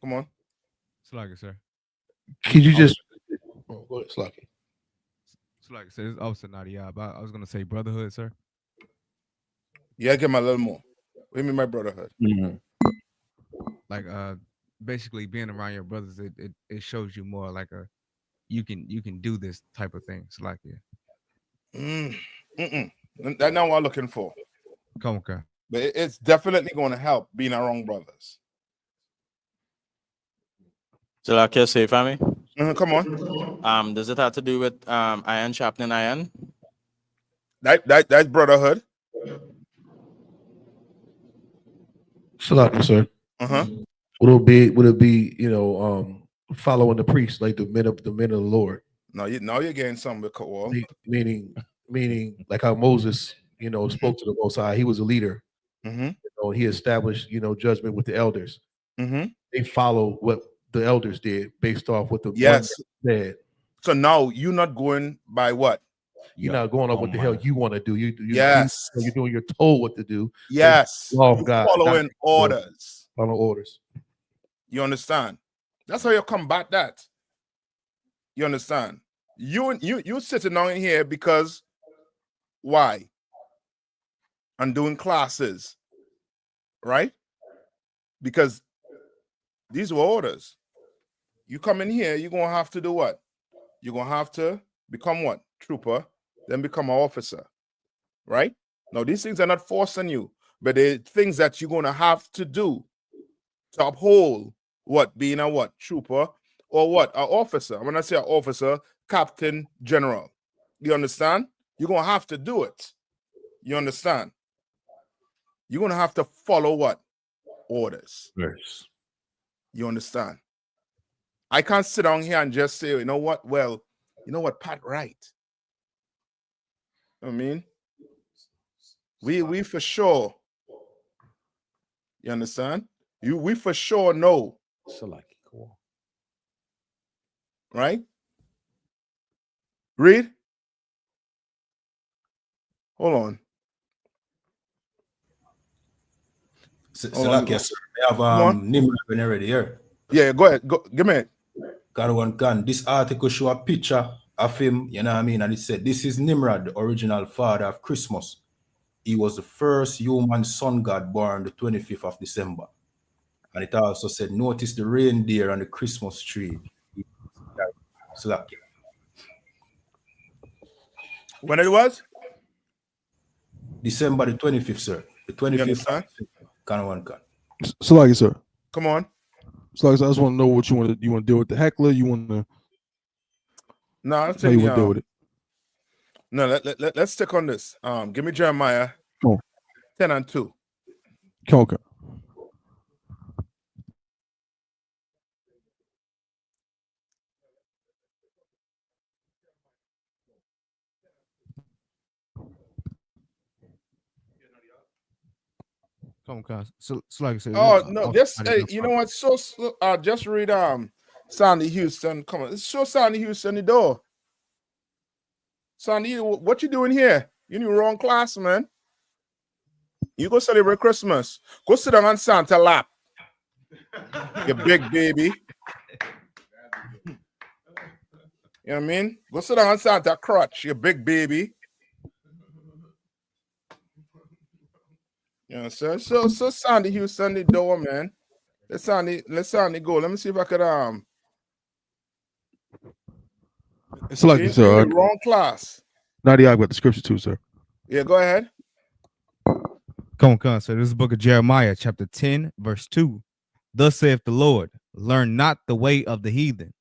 S11: Come on.
S15: Slakia, sir.
S14: Could you just go ahead, Slakia.
S15: Slakia, sir. This is Officer Nayathaq, but I was gonna say brotherhood, sir.
S11: Yeah, give me a little more. What do you mean my brotherhood?
S15: Like basically being around your brothers, it shows you more like you can do this type of thing. Slakia.
S11: That's not what I'm looking for.
S15: Come on, okay.
S11: But it's definitely going to help being around brothers.
S13: So like I say, family.
S11: Come on.
S13: Does it have to do with iron sharpening iron?
S11: That's brotherhood.
S14: Salakia, sir. Would it be following the priest like the men of the Lord?
S11: No, you're getting something with Kawal.
S14: Meaning like how Moses spoke to the Most High. He was a leader. He established judgment with the elders. They follow what the elders did based off what the one said.
S11: So now you're not going by what?
S14: You're not going on what the hell you want to do. You're doing. You're told what to do.
S11: Yes.
S14: Law of God.
S11: Following orders.
S14: Follow orders.
S11: You understand? That's how you combat that. You understand? You sitting down here because why? And doing classes, right? Because these were orders. You come in here, you're gonna have to do what? You're gonna have to become what? Trooper, then become an officer, right? Now these things are not forcing you, but they're things that you're gonna have to do to uphold what? Being a what? Trooper or what? An officer. When I say an officer, captain, general. You understand? You're gonna have to do it. You understand? You're gonna have to follow what? Orders.
S14: Yes.
S11: You understand? I can't sit down here and just say, you know what? Well, you know what, Pat, right? I mean, we for sure. You understand? We for sure know. Right? Read. Hold on.
S2: Salakia, sir. We have Nimrod already here.
S11: Yeah, go ahead. Go, give me it.
S2: God one can. This article show a picture of him, you know what I mean? And it said, this is Nimrod, the original father of Christmas. He was the first human sun god born the 25th of December. And it also said, notice the reindeer on the Christmas tree. Salakia.
S11: When it was?
S2: December the 25th, sir. The 25th. Can one can.
S12: Salakia, sir.
S11: Come on.
S12: So I just want to know what you want to deal with the heckler. You want to
S11: No, I'll
S12: How
S11: tell
S12: you
S11: you.
S12: want to deal with it?
S11: No, let's stick on this. Give me Jeremiah
S12: Come on.
S11: 10 and 2.
S12: Come on.
S15: Come on, so like I said,
S11: Oh no, just hey, you know what? So just read Sandy Houston. Come on, show Sandy Houston the door. Sandy, what you doing here? You in the wrong class, man. You go celebrate Christmas. Go sit down on Santa lap. You big baby. You know what I mean? Go sit down on Santa crutch, you big baby. You know, so Sandy Houston the door, man. Let Sandy go. Let me see if I could
S12: It's like
S11: in
S12: this, sir.
S11: the wrong class.
S12: Nayathaq got the scripture too, sir.
S11: Yeah, go ahead.
S15: Come on, so this is the book of Jeremiah, chapter 10, verse 2. Thus saith the Lord, learn not the way of the heathen,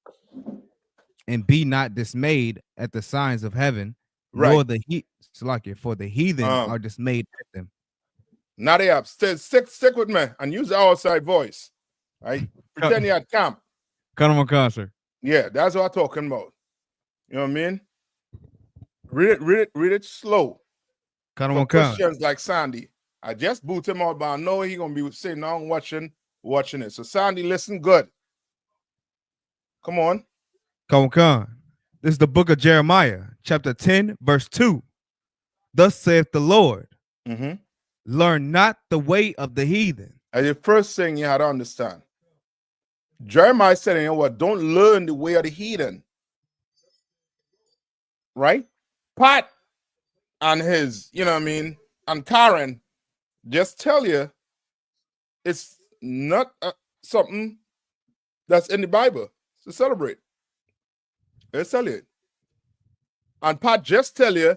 S15: and be not dismayed at the signs of heaven, nor the for the heathen are dismayed at them.
S11: Nayathaq, stick with me and use the outside voice. Right? Pretend you're at camp.
S15: Come on, sir.
S11: Yeah, that's what I'm talking about. You know what I mean? Read it slow.
S15: Come
S11: For
S15: on,
S11: Christians like Sandy. I just boot him out, but I know he's gonna be sitting down watching it. So Sandy, listen good. Come on.
S15: Come on. This is the book of Jeremiah, chapter 10, verse 2. Thus saith the Lord, learn not the way of the heathen.
S11: And the first thing you had to understand, Jeremiah said, you know what, don't learn the way of the heathen. Right? Pat and his, you know what I mean, and Karen just tell you it's not something that's in the Bible to celebrate. Let's tell you it. And Pat just tell you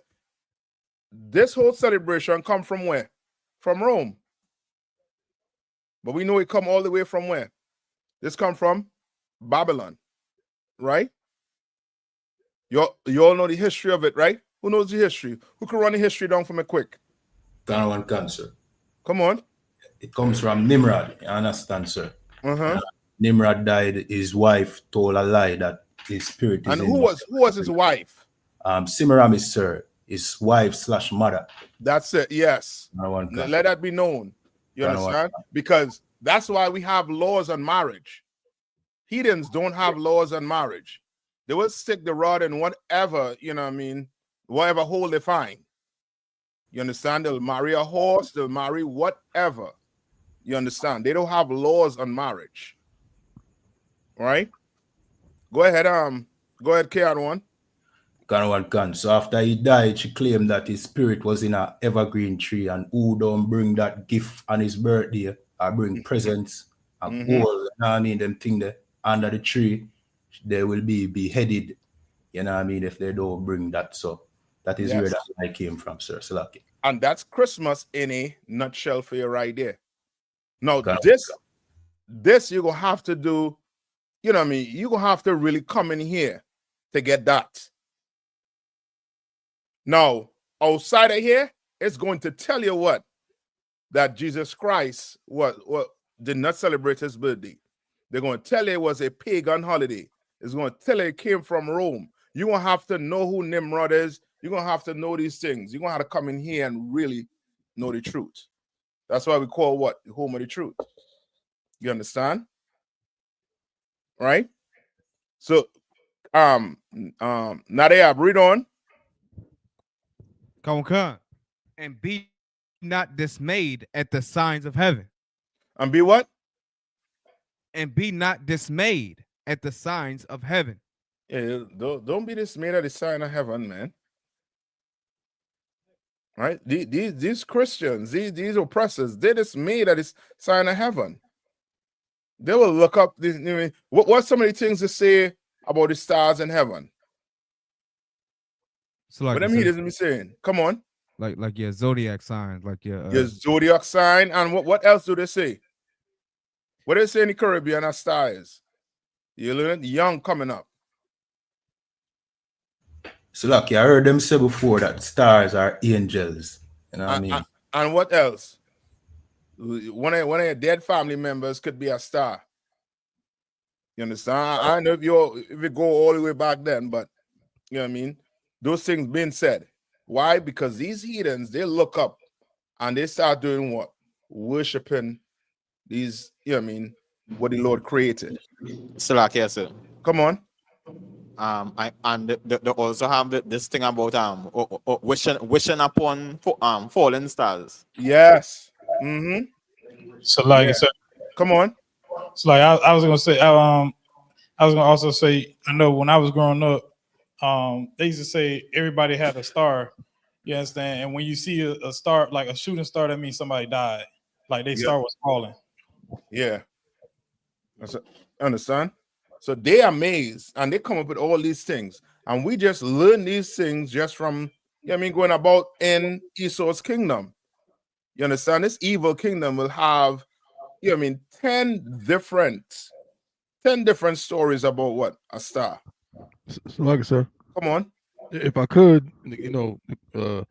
S11: this whole celebration come from where? From Rome. But we know it come all the way from where? This come from Babylon, right? You all know the history of it, right? Who knows the history? Who can run the history down for me quick?
S2: Gone cancer.
S11: Come on.
S2: It comes from Nimrod. You understand, sir? Nimrod died. His wife told a lie that his spirit is.
S11: And who was his wife?
S2: Semiramis, sir. His wife / mother.
S11: That's it. Yes. Let that be known. You understand? Because that's why we have laws on marriage. Heathens don't have laws on marriage. They will stick the rod in whatever, you know what I mean, whatever hole they find. You understand? They'll marry a horse, they'll marry whatever. You understand? They don't have laws on marriage. Right? Go ahead, K1.
S2: So after he died, she claimed that his spirit was in an evergreen tree, and who don't bring that gift on his birthday or bring presents and gold, you know what I mean, them thing there under the tree, they will be beheaded, you know what I mean, if they don't bring that. So that is where that I came from, sir. Salaki.
S11: And that's Christmas in a nutshell for you right there. Now, this you're going to have to do, you know what I mean, you're going to have to really come in here to get that. Now, outside of here, it's going to tell you what? That Jesus Christ did not celebrate his birthday. They're going to tell you it was a pagan holiday. It's going to tell you it came from Rome. You're going to have to know who Nimrod is. You're going to have to know these things. You're going to have to come in here and really know the truth. That's why we call what? The home of the truth. You understand? Right? So, Nayathaq, read on.
S15: Come on. And be not dismayed at the signs of heaven.
S11: And be what?
S15: And be not dismayed at the signs of heaven.
S11: Yeah, don't be dismayed at the sign of heaven, man. Right? These Christians, these oppressors, they're dismayed at this sign of heaven. They will look up this. I mean, what's some of the things to say about the stars in heaven?
S15: So like
S11: what them heathens be saying? Come on.
S15: Like your zodiac sign, like your
S11: zodiac sign, and what else do they say? What do they say in the Caribbean as stars? You learn young coming up.
S2: So like I heard them say before that stars are angels. You know what I mean?
S11: And what else? One of your dead family members could be a star. You understand? I know if you go all the way back then, but you know what I mean? Those things being said. Why? Because these heathens, they look up and they start doing what? Worshiping these, you know what I mean, what the Lord created.
S13: So like yes, sir.
S11: Come on.
S13: They also have this thing about wishing upon fallen stars.
S11: Yes. Mm-hmm.
S9: So like
S11: Yeah.
S9: so,
S11: Come on.
S9: so like I was gonna say I was gonna also say I know when I was growing up, they used to say everybody had a star. You understand? And when you see a star, like a shooting star, that means somebody died. Like they star was falling.
S11: Yeah. Understand? So they are amazed and they come up with all these things. And we just learn these things just from, you know what I mean, going about in Esau's kingdom. You understand? This evil kingdom will have, you know what I mean, 10 different stories about what? A star.
S12: So like I said,
S11: Come on.
S12: if I could, in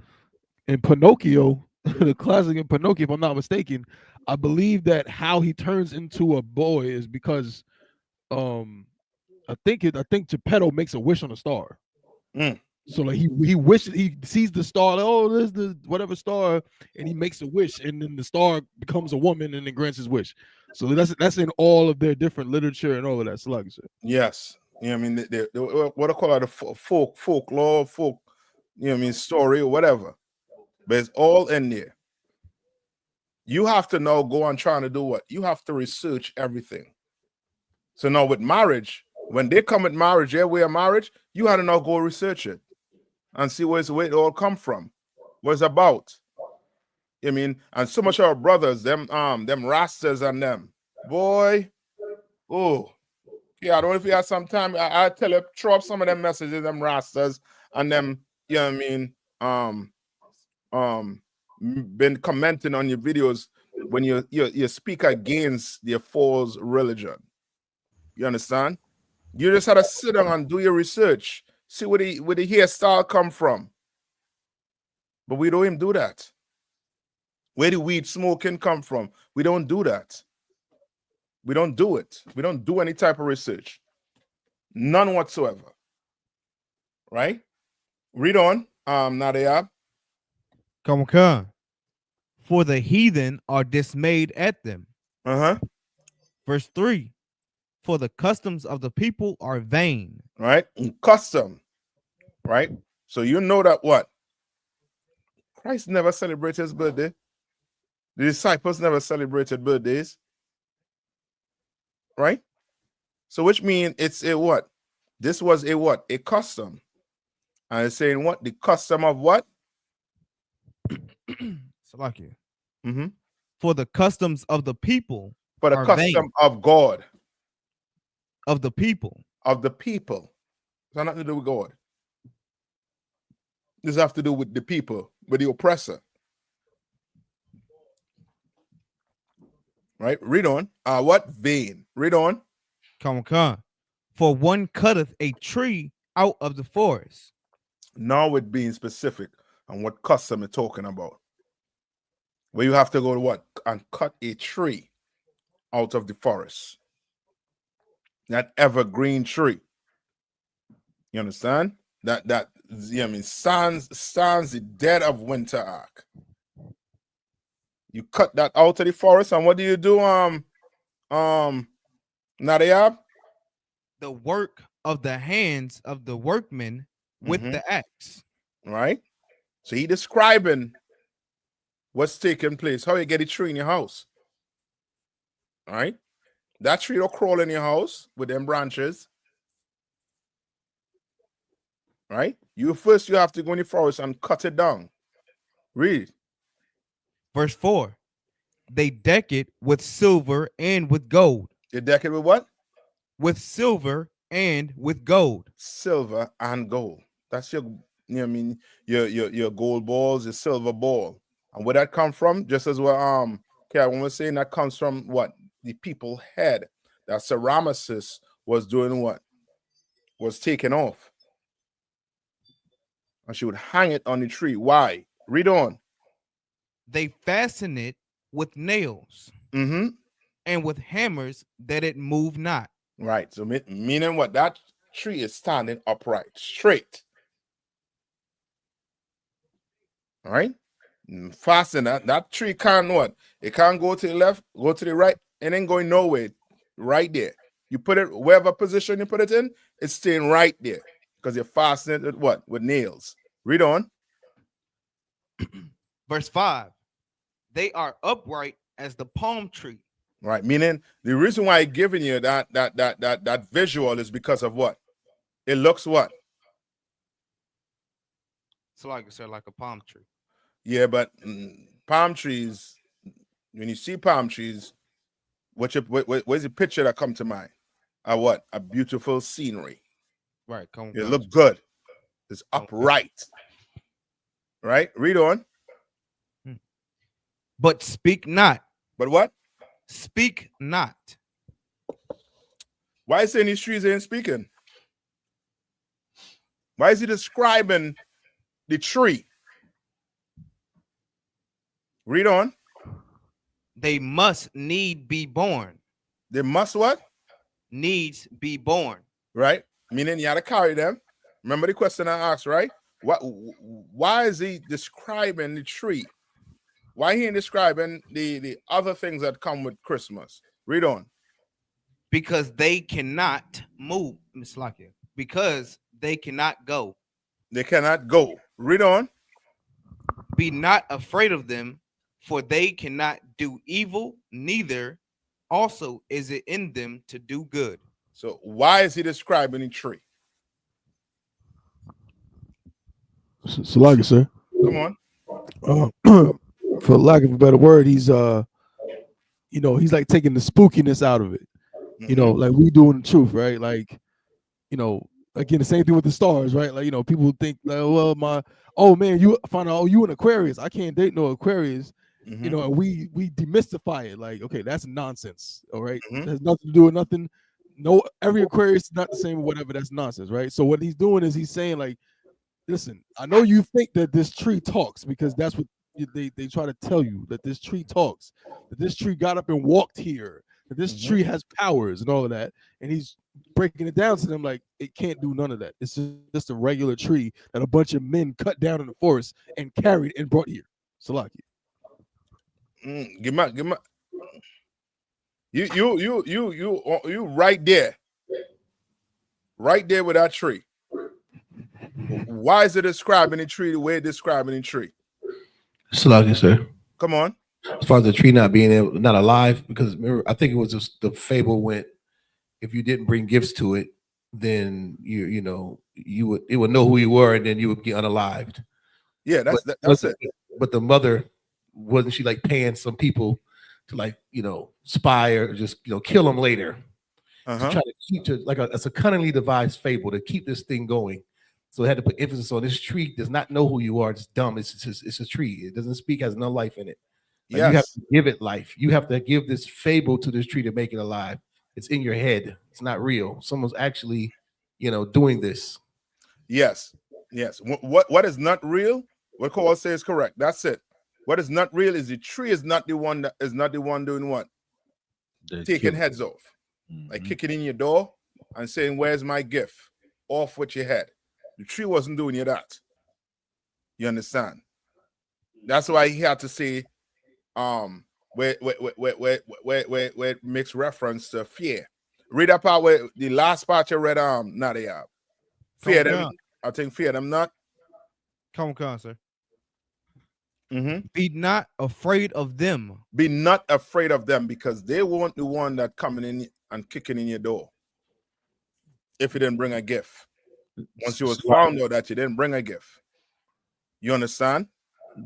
S12: Pinocchio, the classic in Pinocchio, if I'm not mistaken, I believe that how he turns into a boy is because I think Geppetto makes a wish on a star. So like he wishes, he sees the star, like, oh, there's the whatever star, and he makes a wish, and then the star becomes a woman and then grants his wish. So that's in all of their different literature and all of that. So like I said.
S11: Yes. You know what I mean? What I call it, the folklore, you know what I mean, story or whatever. But it's all in there. You have to now go on trying to do what? You have to research everything. So now with marriage, when they come with marriage, their way of marriage, you had to now go research it and see where it all come from, what it's about. I mean, and so much of our brothers, them rastas and them, boy, oh, yeah, I don't know if you have some time. I tell you, throw up some of them messages, them rastas, and them, you know what I mean, been commenting on your videos when you speak against their false religion. You understand? You just had to sit down and do your research, see where the hairstyle come from. But we don't even do that. Where the weed smoking come from? We don't do that. We don't do it. We don't do any type of research. None whatsoever. Right? Read on. Nadia.
S15: Come on. For the heathen are dismayed at them. Verse 3. For the customs of the people are vain.
S11: Right? Custom. Right? So you know that what? Christ never celebrated his birthday. The disciples never celebrated birthdays. Right? So which means it's a what? This was a what? A custom. And it's saying what? The custom of what?
S15: Salakia. For the customs of the people.
S11: For the
S15: are
S11: custom
S15: vain.
S11: of God.
S15: Of the people.
S11: Of the people. It's nothing to do with God. This has to do with the people, with the oppressor. Right? Read on. What? Vain. Read on.
S15: Come on. For one cutteth a tree out of the forest.
S11: Now it being specific on what custom it's talking about. Where you have to go to what? And cut a tree out of the forest. That evergreen tree. You understand? That I mean stands the dead of winter arc. You cut that out of the forest, and what do you do? Nadia?
S15: The work of the hands of the workmen with the axe.
S11: Right? So he describing what's taking place, how you get a tree in your house. All right? That tree will crawl in your house with them branches. Right? You have to go in the forest and cut it down. Read.
S15: Verse 4. They deck it with silver and with gold.
S11: They deck it with what?
S15: With silver and with gold.
S11: Silver and gold. That's your, you know what I mean, your gold balls, your silver ball. And where that come from? Just as well, when we're saying that comes from what? The people head. That Sir Ramesses was doing what? Was taken off. And she would hang it on the tree. Why? Read on.
S15: They fasten it with nails and with hammers that it move not.
S11: Right. So meaning what? That tree is standing upright, straight. All right. Fasten that tree can't what? It can't go to the left, go to the right, and then going nowhere. Right there. You put it wherever position you put it in, it's staying right there because you're fastening it with what? With nails. Read on.
S15: Verse 5. They are upright as the palm tree.
S11: Right. Meaning the reason why I'm giving you that visual is because of what? It looks what?
S15: It's like I said, like a palm tree.
S11: Yeah, but palm trees, when you see palm trees, what's the picture that come to mind? What? A beautiful scenery.
S15: Right.
S11: It look good. It's upright. Right? Read on.
S15: But speak not.
S11: But what?
S15: Speak not.
S11: Why is saying these trees ain't speaking? Why is he describing the tree? Read on.
S15: They must need be born.
S11: They must what?
S15: Needs be born.
S11: Right? Meaning you had to carry them. Remember the question I asked, right? Why is he describing the tree? Why he ain't describing the other things that come with Christmas? Read on.
S15: Because they cannot move, Miss Lakia. Because they cannot go.
S11: They cannot go. Read on.
S15: Be not afraid of them, for they cannot do evil, neither also is it in them to do good.
S11: So why is he describing the tree?
S12: So like it, sir.
S11: Come on.
S12: For lack of a better word, he's he's like taking the spookiness out of it. Like we do in the truth, right? Like, again, the same thing with the stars, right? Like, people think like, well, man, you find out, you an Aquarius. I can't date no Aquarius. And we demystify it. Like, okay, that's nonsense. All right. It has nothing to do with nothing. No, every Aquarius is not the same or whatever. That's nonsense, right? So what he's doing is he's saying, like, listen, I know you think that this tree talks because that's what they try to tell you, that this tree talks, that this tree got up and walked here, that this tree has powers and all of that. And he's breaking it down to them like it can't do none of that. It's just a regular tree that a bunch of men cut down in the forest and carried and brought here. Salaki.
S11: Give my. You right there with that tree. Why is it describing the tree the way it's describing the tree?
S14: Salaki, sir.
S11: Come on.
S14: As far as the tree not being not alive, because remember, I think it was just the fable went, if you didn't bring gifts to it, then it would know who you were, and then you would get unalived.
S11: Yeah, that's it.
S14: But the mother, wasn't she like paying some people to spy or just kill them later to try to keep it's a cunningly devised fable to keep this thing going. So they had to put emphasis on this tree does not know who you are. It's dumb. It's a tree. It doesn't speak, has no life in it. You have to give it life. You have to give this fable to this tree to make it alive. It's in your head. It's not real. Someone's actually, doing this.
S11: Yes. What is not real? What Cole says is correct. That's it. What is not real is the tree is not the one doing what? Taking heads off. Like kicking in your door and saying, "Where's my gift?" Off with your head. The tree wasn't doing you that. You understand? That's why he had to say, where it makes reference to fear. Read that part where the last part you read, Nayathaq. Fear them. I think fear them not.
S15: Come on, sir. Be not afraid of them.
S11: Be not afraid of them, because they weren't the one that coming in and kicking in your door. If you didn't bring a gift. Once you was found out that you didn't bring a gift. You understand?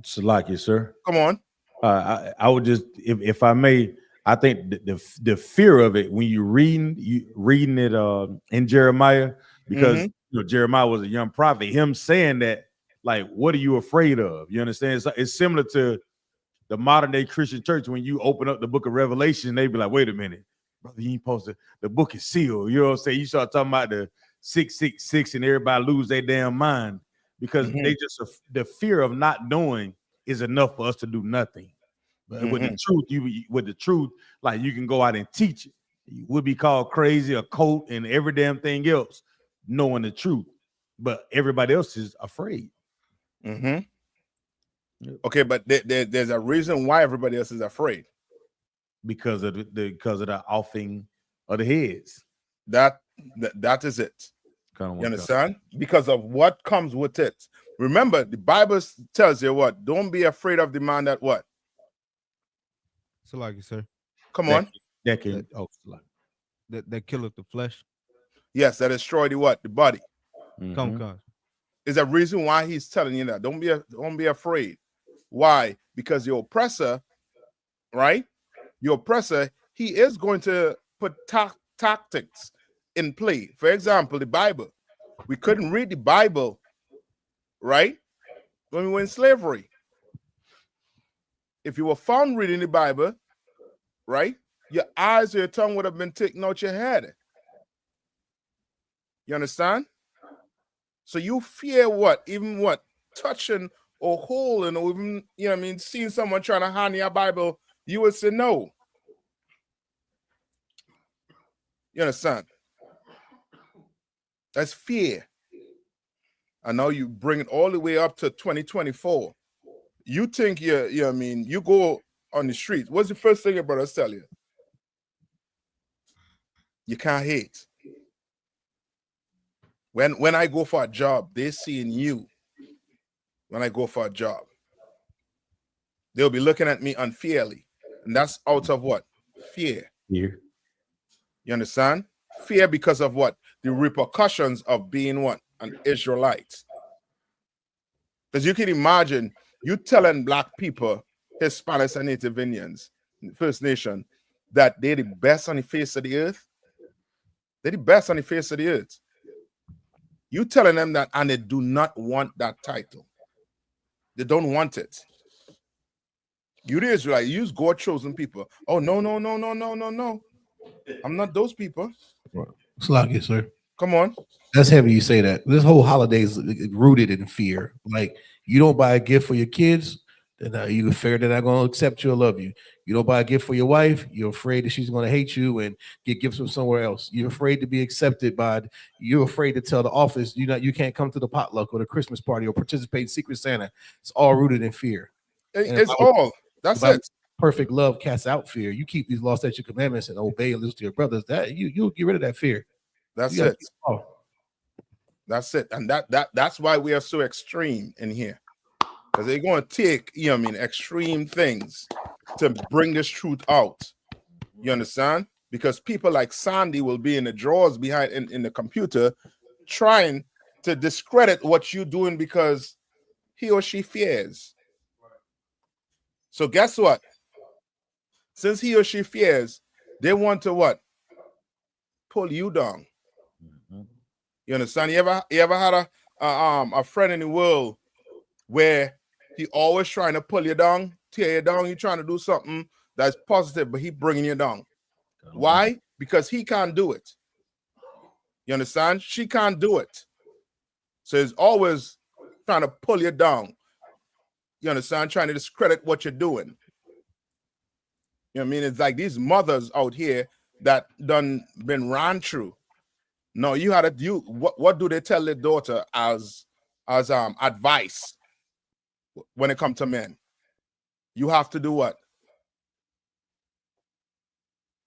S1: Salaki, sir.
S11: Come on.
S1: I would just, if I may, I think the fear of it when you reading it in Jeremiah, because Jeremiah was a young prophet, him saying that, like, what are you afraid of? You understand? It's similar to the modern day Christian church. When you open up the book of Revelation, they be like, wait a minute, brother, you ain't supposed to, the book is sealed. You know what I'm saying? You start talking about the 666 and everybody lose their damn mind because they just the fear of not knowing is enough for us to do nothing. But with the truth, like you can go out and teach it. You would be called crazy, a cult, and every damn thing else, knowing the truth. But everybody else is afraid.
S11: Okay, but there's a reason why everybody else is afraid.
S1: Because of the offing of the heads.
S11: That is it. You understand? Because of what comes with it. Remember, the Bible tells you what? Don't be afraid of the man that what?
S15: So like you, sir.
S11: Come on.
S1: That
S15: killeth the flesh.
S11: Yes, that destroy the what? The body.
S15: Come.
S11: Is a reason why he's telling you that. Don't be afraid. Why? Because your oppressor, right? Your oppressor, he is going to put tactics in play. For example, the Bible. We couldn't read the Bible, right? When we were in slavery. If you were found reading the Bible, right? Your eyes or your tongue would have been taken out your head. You understand? So you fear what? Even what? Touching or holding or even, you know what I mean, seeing someone trying to hand you a Bible, you would say no. You understand? That's fear. And now you bring it all the way up to 2024. You think you go on the streets. What's the first thing your brothers tell you? You can't hate. When I go for a job, they're seeing you. When I go for a job, they'll be looking at me unfairly. And that's out of what? Fear.
S1: Fear.
S11: You understand? Fear because of what? The repercussions of being what? An Israelite. Because you can imagine you telling black people, Hispanics and Native Indians, First Nation, that they're the best on the face of the earth. They're the best on the face of the earth. You telling them that, and they do not want that title. They don't want it. You the Israelite, you use God chosen people. Oh, no. I'm not those people.
S14: It's like it, sir.
S11: Come on.
S14: That's heavy you say that. This whole holiday is rooted in fear. Like, you don't buy a gift for your kids, then you're afraid they're not going to accept you or love you. You don't buy a gift for your wife, you're afraid that she's going to hate you and get gifts from somewhere else. You're afraid to be accepted you're afraid to tell the office you can't come to the potluck or the Christmas party or participate in Secret Santa. It's all rooted in fear.
S11: That's it.
S14: Perfect love casts out fear. You keep these law, statute, commandments and obey and listen to your brothers. That you'll get rid of that fear.
S11: That's it. That's it. And that's why we are so extreme in here. Because they're going to take, extreme things to bring this truth out. You understand? Because people like Sandy will be in the drawers behind in the computer trying to discredit what you're doing because he or she fears. So guess what? Since he or she fears, they want to what? Pull you down. You understand? You ever had a friend in the world where he always trying to pull you down, tear you down? You're trying to do something that's positive, but he bringing you down. Why? Because he can't do it. You understand? She can't do it. So he's always trying to pull you down. You understand? Trying to discredit what you're doing. You know what I mean? It's like these mothers out here that done been ran through. No, you had to do what do they tell their daughter as advice when it comes to men? You have to do what?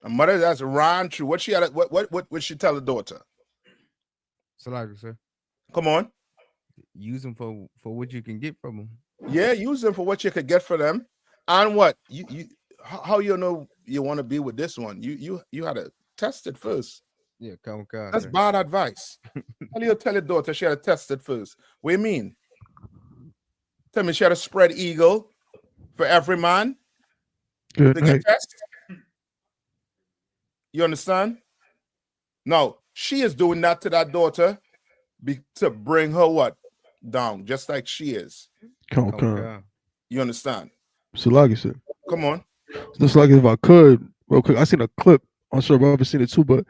S11: A mother that's ran through what would she tell the daughter?
S15: So like, sir.
S11: Come on.
S15: Use them for what you can get from them.
S11: Yeah, use them for what you could get for them. And what how you know you want to be with this one? You had to test it first.
S15: Yeah, come.
S11: That's bad advice. How do you tell your daughter she had to test it first? What do you mean? Tell me she had a spread eagle for every man to get test? You understand? No, she is doing that to that daughter to bring her what? Down, just like she is.
S12: Come on.
S11: You understand?
S12: So like you said.
S11: Come on.
S12: Just like if I could, real quick, I seen a clip. I'm sure Robert seen it too, but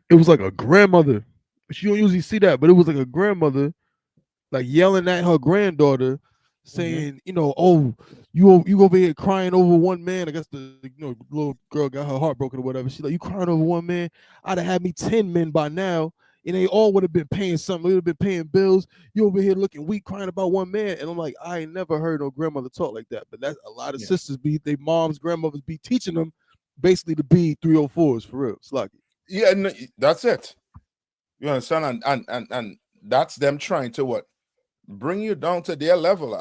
S12: it was like a grandmother. But you don't usually see that, but it was like a grandmother like yelling at her granddaughter, saying, you know, oh, you over here crying over one man. I guess the little girl got her heart broken or whatever. She's like, you crying over one man? I'd have had me 10 men by now, and they all would have been paying something. They would have been paying bills. You over here looking weak, crying about one man. And I'm like, I ain't never heard no grandmother talk like that. But that's a lot of sisters they moms, grandmothers be teaching them basically to be 304s for real. It's lucky.
S11: Yeah, no, that's it. You understand? And that's them trying to what? Bring you down to their level.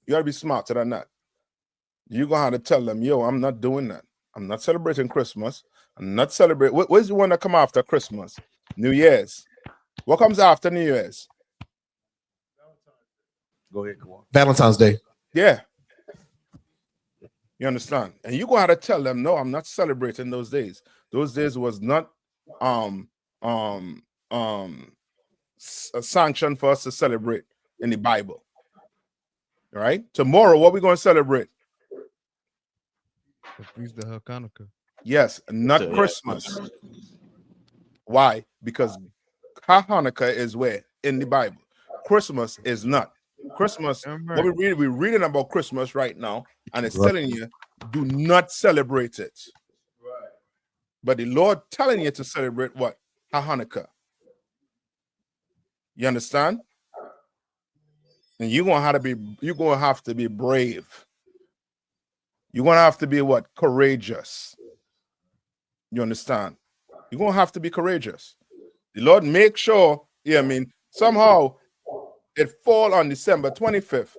S11: You gotta be smarter than that. You're gonna have to tell them, yo, I'm not doing that. I'm not celebrating Christmas. I'm not celebrating. Where's the one that come after Christmas? New Year's. What comes after New Year's?
S1: Go ahead, go on.
S14: Valentine's Day.
S11: Yeah. You understand? And you're gonna have to tell them, no, I'm not celebrating those days. Those days was not a sanction for us to celebrate in the Bible. All right. Tomorrow, what we going to celebrate?
S15: The Feast of Hanukkah.
S11: Yes, not Christmas. Why? Because Hanukkah is where? In the Bible. Christmas is not. Christmas, what we're reading about Christmas right now, and it's telling you, do not celebrate it. But the Lord telling you to celebrate what? Hanukkah. You understand? And you're gonna have to be brave. You're gonna have to be what? Courageous. You understand? You're gonna have to be courageous. The Lord make sure, somehow it fall on December 25th.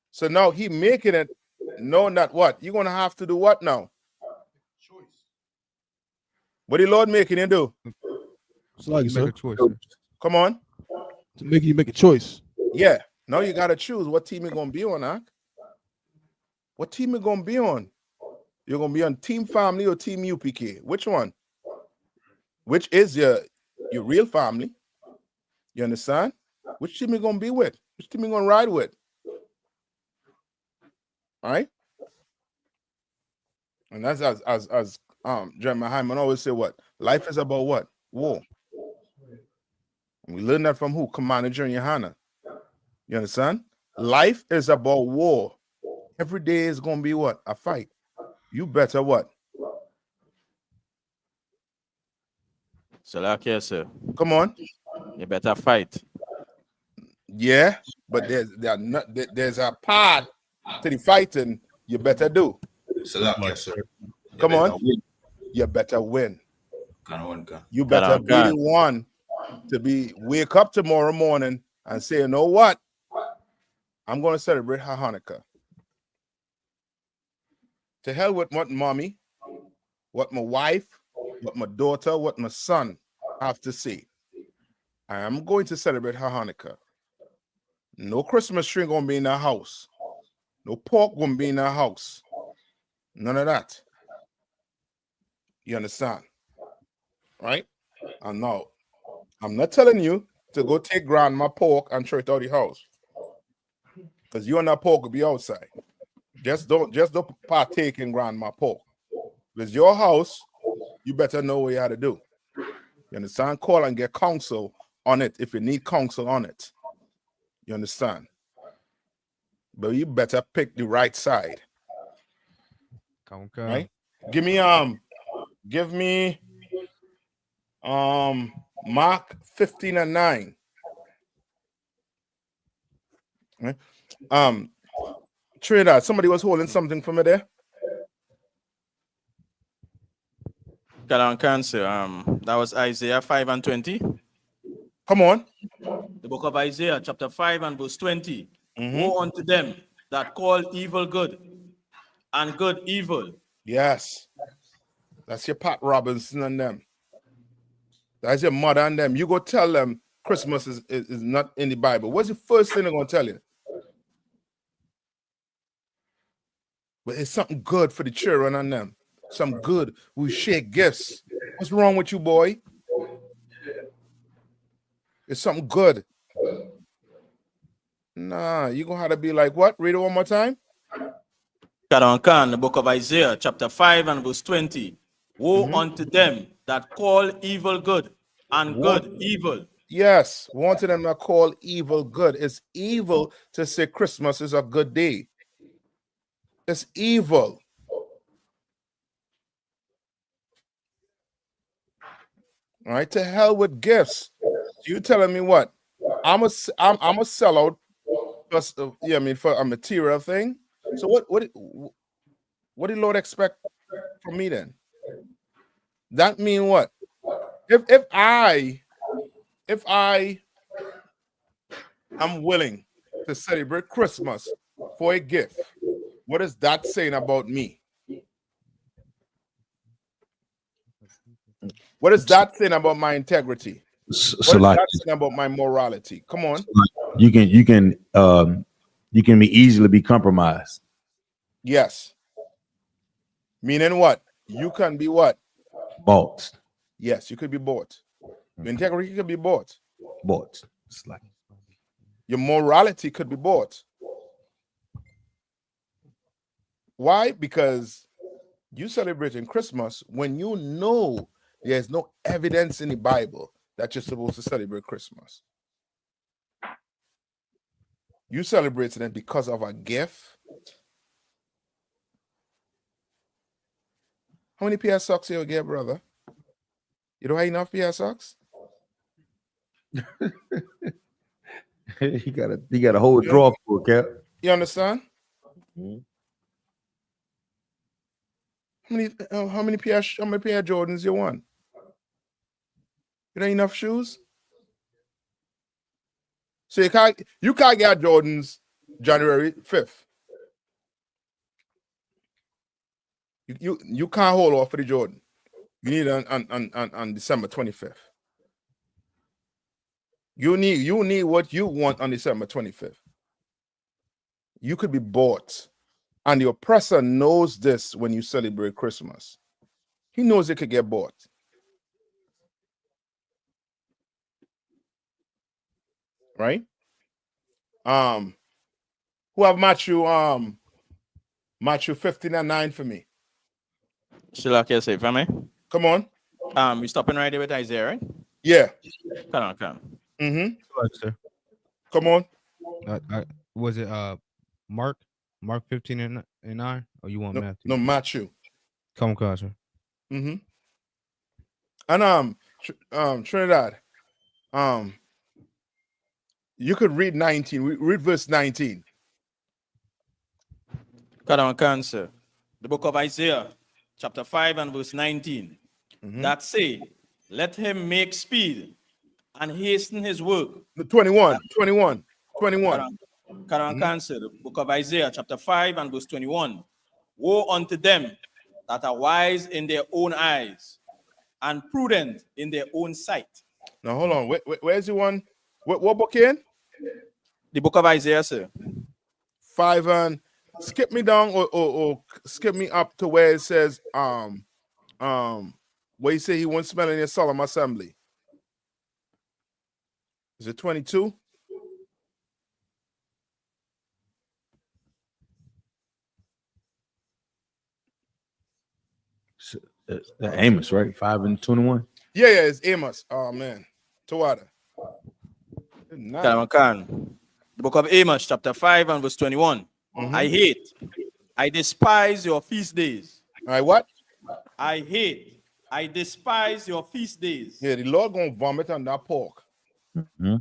S11: So now he making it knowing that what? You're gonna have to do what now? What the Lord making you do?
S12: It's like,
S15: Make a choice.
S11: Come on.
S12: To make you make a choice.
S11: Yeah. Now you gotta choose what team you're gonna be on, huh? What team you're gonna be on? You're gonna be on Team Family or Team UPK? Which one? Which is your real family? You understand? Which team you gonna be with? Which team you gonna ride with? All right. And that's as Jeremiah Hyman always say, what life is about what? War. And we learn that from who? Commander Junior Hanna. You understand? Life is about war. Every day is gonna be what? A fight. You better what?
S13: So like yes, sir.
S11: Come on.
S13: You better fight.
S11: Yeah, but there's a part to the fighting you better do.
S2: So like yes, sir.
S11: Come on. You better win. You better be the one to wake up tomorrow morning and say, you know what? I'm going to celebrate Hanukkah. To hell with what mommy, what my wife, what my daughter, what my son have to say. I am going to celebrate Hanukkah. No Christmas tree going to be in our house. No pork going to be in our house. None of that. You understand? Right? And now, I'm not telling you to go take grandma pork and throw it out the house. Because you and that pork will be outside. Just don't partake in grandma pork. If it's your house, you better know what you have to do. You understand? Call and get counsel on it if you need counsel on it. You understand? But you better pick the right side. Right? Give me Mark 15:9. Right? Trinidad, somebody was holding something for me there.
S13: Cancer. That was Isaiah 5:20.
S11: Come on.
S13: The book of Isaiah, chapter 5 and verse 20. Woe unto them that call evil good and good evil.
S11: Yes. That's your Pat Robinson and them. That's your mother and them. You go tell them Christmas is not in the Bible. What's the first thing they're going to tell you? But it's something good for the children and them. Some good. We share gifts. What's wrong with you, boy? It's something good. Nah, you're going to have to be like, what? Read it one more time.
S13: The book of Isaiah, chapter 5 and verse 20. Woe unto them that call evil good and good evil.
S11: Yes, wanting them to call evil good. It's evil to say Christmas is a good day. It's evil. All right, to hell with gifts. You telling me what? I'm a sellout. Plus, yeah, I mean for a material thing. So what did Lord expect from me then? That mean what? If I am willing to celebrate Christmas for a gift, what is that saying about me? What is that saying about my integrity? What is that saying about my morality? Come on.
S1: You can be easily be compromised.
S11: Yes. Meaning what? You can be what?
S1: Bought.
S11: Yes, you could be bought. Your integrity could be bought.
S1: Bought. It's like
S11: your morality could be bought. Why? Because you celebrating Christmas when you know there's no evidence in the Bible that you're supposed to celebrate Christmas. You celebrating it because of a gift. How many pair of socks you get, brother? You don't have enough pair of socks?
S1: you got a whole drawer full, Cap.
S11: You understand? Mm-hmm. How many pair of Jordans you want? You don't enough shoes? So you can't get Jordans January 5th. You can't hold off for the Jordan. You need it on December 25th. You need what you want on December 25th. You could be bought. And the oppressor knows this when you celebrate Christmas. He knows it could get bought. Right? Who have Matthew 15:9 for me?
S13: Still okay, say for me?
S11: Come on.
S13: We stopping right there with Isaiah, right?
S11: Yeah.
S13: Come on.
S11: Mm-hmm. Come on.
S15: Was it Mark 15:9? Or you want Matthew?
S11: No, Matthew.
S15: Come on, sir.
S11: Mm-hmm. And Trinidad, you could read 19. Read verse 19.
S13: Come on, cancer. The book of Isaiah, chapter 5 and verse 19. Mm-hmm. That say, let him make speed and hasten his work.
S11: 21.
S13: Cancer, the book of Isaiah, chapter 5 and verse 21. Woe unto them that are wise in their own eyes and prudent in their own sight.
S11: Now, hold on. Where's the one? What book in?
S13: The book of Isaiah, sir.
S11: 5 and skip me down or skip me up to where it says, where you say he won't smell in your solemn assembly. Is it 22?
S1: Amos, right? 5 and 21.
S11: Yeah, it's Amos. Oh man, Tawada.
S13: The book of Amos, chapter 5 and verse 21. Mm-hmm. I despise your feast days.
S11: I what?
S13: I despise your feast days.
S11: Yeah, the Lord gonna vomit on that pork.
S1: Mm-hmm.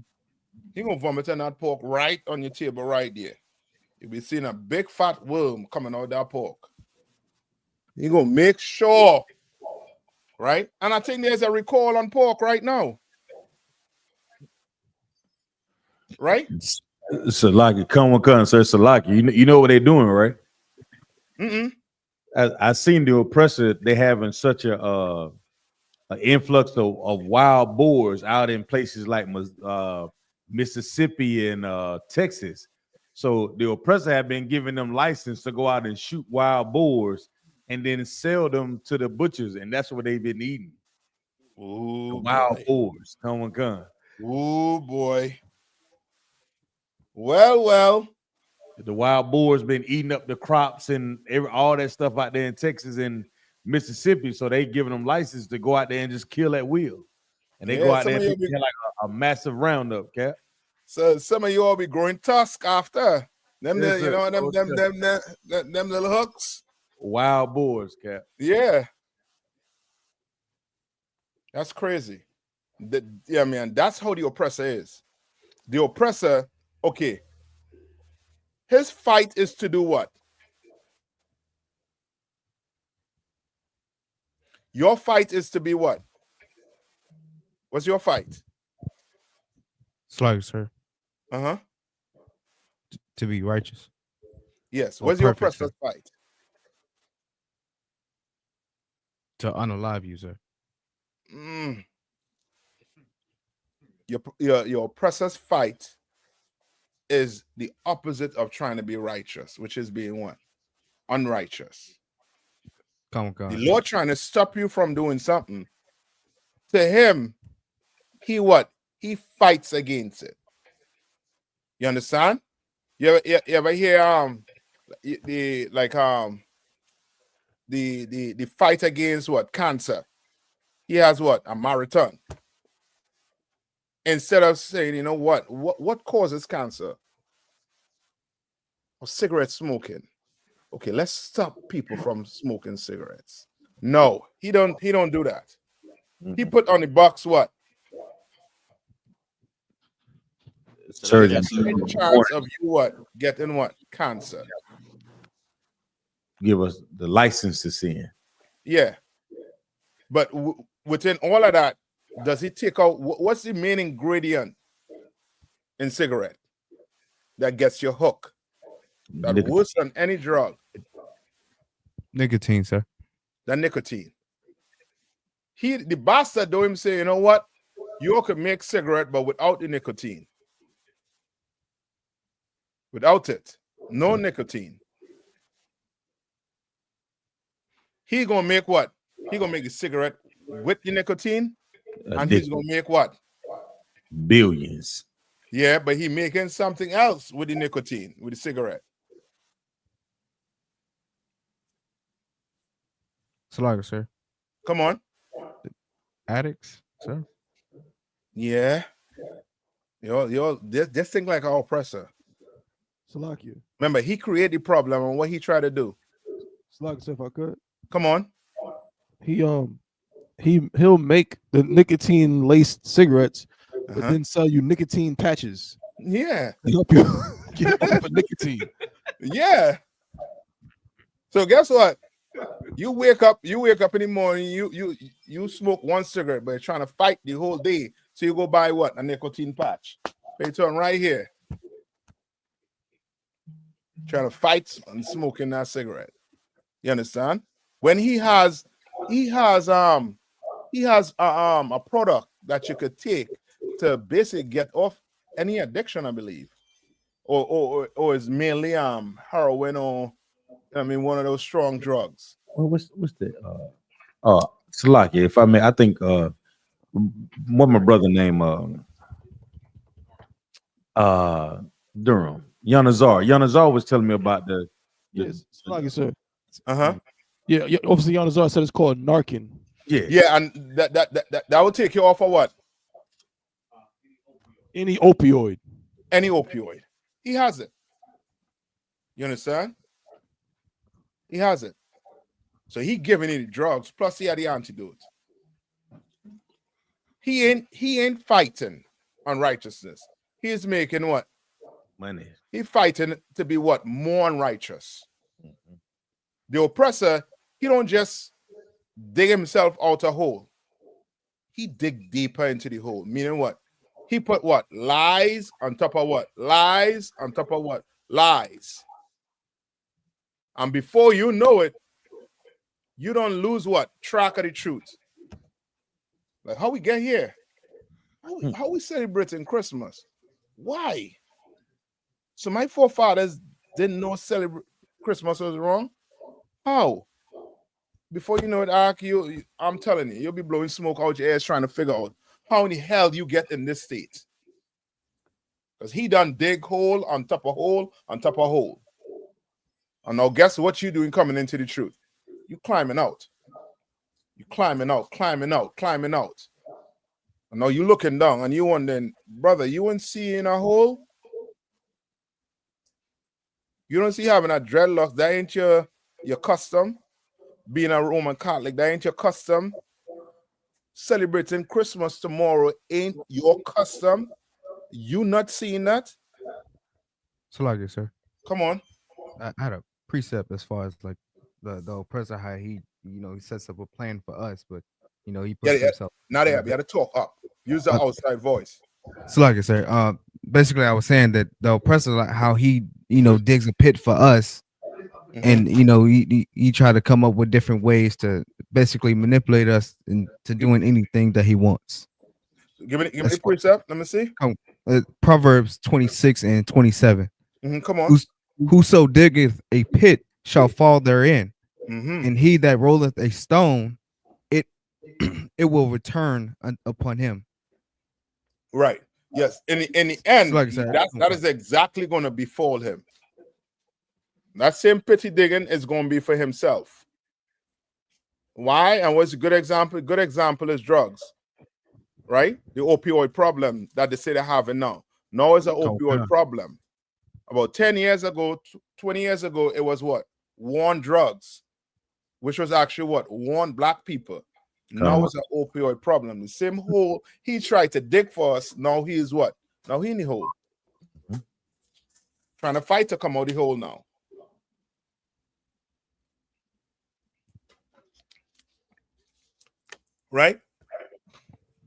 S11: He gonna vomit on that pork right on your table right there. You'll be seeing a big fat worm coming out of that pork. He gonna make sure, right? And I think there's a recall on pork right now. Right?
S1: Salaki, come, sir. Salaki. You know what they're doing, right?
S11: Mm-mm.
S1: I seen the oppressor. They having such a influx of wild boars out in places like Mississippi and Texas. So the oppressor have been giving them license to go out and shoot wild boars and then sell them to the butchers, and that's what they've been eating.
S11: Ooh,
S1: wild boars. Come.
S11: Oh boy. Well.
S1: The wild boars been eating up the crops and all that stuff out there in Texas and Mississippi. So they giving them license to go out there and just kill at will. And they
S11: Yeah,
S1: go out
S11: some
S1: there
S11: of
S1: and
S11: you
S1: pick
S11: be-
S1: like a massive roundup, Cap.
S11: So some of you all be growing tusk after them.
S1: Yes,
S11: You
S1: sir.
S11: know
S1: Oh, yeah.
S11: them little hooks.
S1: Wild boars, Cap.
S11: Yeah, that's crazy. Yeah, man, that's how the oppressor is. The oppressor, okay, his fight is to do what? Your fight is to be what? What's your fight?
S15: Slug, sir.
S11: Uh-huh.
S15: To be righteous.
S11: Yes.
S15: Or
S11: What's your
S15: perfect,
S11: oppressor's
S15: sir.
S11: fight?
S15: To unalive you, sir.
S11: Mm. Your oppressor's fight is the opposite of trying to be righteous, which is being what? Unrighteous.
S15: Come on, God.
S11: The Lord trying to stop you from doing something. To him, he what? He fights against it. You understand? You ever hear the fight against what? Cancer. He has what? A marathon. Instead of saying, you know what causes cancer? Or cigarette smoking. Okay, let's stop people from smoking cigarettes. No, he don't do that. He put on the box what?
S1: Surgeon.
S11: Any chance of you what? Getting what? Cancer.
S1: Give us the license to sin.
S11: Yeah. But within all of that, does he take out what's the main ingredient in cigarette that gets you hooked? That
S1: Nicotine.
S11: worse than any drug.
S15: Nicotine, sir.
S11: The nicotine. The bastard do him say, you know what? You could make cigarette, but without the nicotine. Without it, no nicotine. He gonna make what? He gonna make the cigarette with the nicotine, and he's gonna make what?
S1: Billions.
S11: Yeah, but he making something else with the nicotine, with the cigarette.
S15: Saliva, sir.
S11: Come on.
S15: Addicts, sir.
S11: Yeah. This thing like our oppressor.
S12: Salakia.
S11: Remember, he created the problem and what he tried to do.
S12: Salakia, if I could.
S11: Come on.
S12: He'll make the nicotine laced cigarettes, but then sell you nicotine patches.
S11: Yeah.
S12: To help you get off of nicotine.
S11: Yeah. So guess what? You wake up in the morning, you smoke one cigarette, but you're trying to fight the whole day. So you go buy what? A nicotine patch. They turn right here. Trying to fight and smoking that cigarette. You understand? When he has a product that you could take to basically get off any addiction, I believe. Or is mainly heroin or one of those strong drugs.
S1: Well, what's the Salakia, if I may, I think what my brother named Durham. Yanazar was telling me about the
S12: yes, Salakia, sir.
S11: Uh-huh.
S12: Yeah, obviously Yanazar said it's called Narcan.
S11: Yeah, and that will take you off of what?
S12: Any opioid.
S11: Any opioid. He has it. You understand? He has it. So he giving you the drugs, plus he had the antidote. He ain't fighting unrighteousness. He is making what?
S1: Money.
S11: He fighting to be what? More unrighteous. The oppressor, he don't just dig himself out a hole. He dig deeper into the hole. Meaning what? He put what? Lies on top of what? Lies on top of what? Lies. And before you know it, you don't lose what? Track of the truth. Like how we get here? How we celebrating Christmas? Why? So my forefathers didn't know Christmas was wrong? How? Before you know it, I'm telling you, you'll be blowing smoke out your ears trying to figure out how in the hell you get in this state. Because he done dig hole on top of hole on top of hole. And now guess what you doing coming into the truth? You climbing out. You climbing out, climbing out, climbing out. Now you looking down and you wondering, brother, you ain't seeing a hole? You don't see having a dreadlocks. That ain't your custom. Being a Roman Catholic, that ain't your custom. Celebrating Christmas tomorrow ain't your custom. You not seeing that?
S15: So like it, sir.
S11: Come on.
S15: I had a precept as far as like the oppressor, how he, he sets up a plan for us, but he puts himself.
S11: Now you got to talk up. Use the outside voice.
S15: So like I said, basically I was saying that the oppressor, like how he, digs a pit for us, and he tried to come up with different ways to basically manipulate us into doing anything that he wants.
S11: Give me the precept. Let me see.
S15: Proverbs 26 and 27.
S11: Come on.
S15: Whoso diggeth a pit shall fall therein, and he that rolleth a stone, it will return upon him.
S11: Right. Yes. In the end,
S15: So like I said,
S11: that is exactly going to befall him. That same pit he digging is going to be for himself. Why? And what's a good example? Good example is drugs. Right? The opioid problem that they say they're having now. Now it's an opioid problem. About 10 years ago, 20 years ago, it was what? War on drugs, which was actually what? War on black people. Now it's an opioid problem. The same hole he tried to dig for us, now he is what? Now he in the hole. Trying to fight to come out the hole now. Right?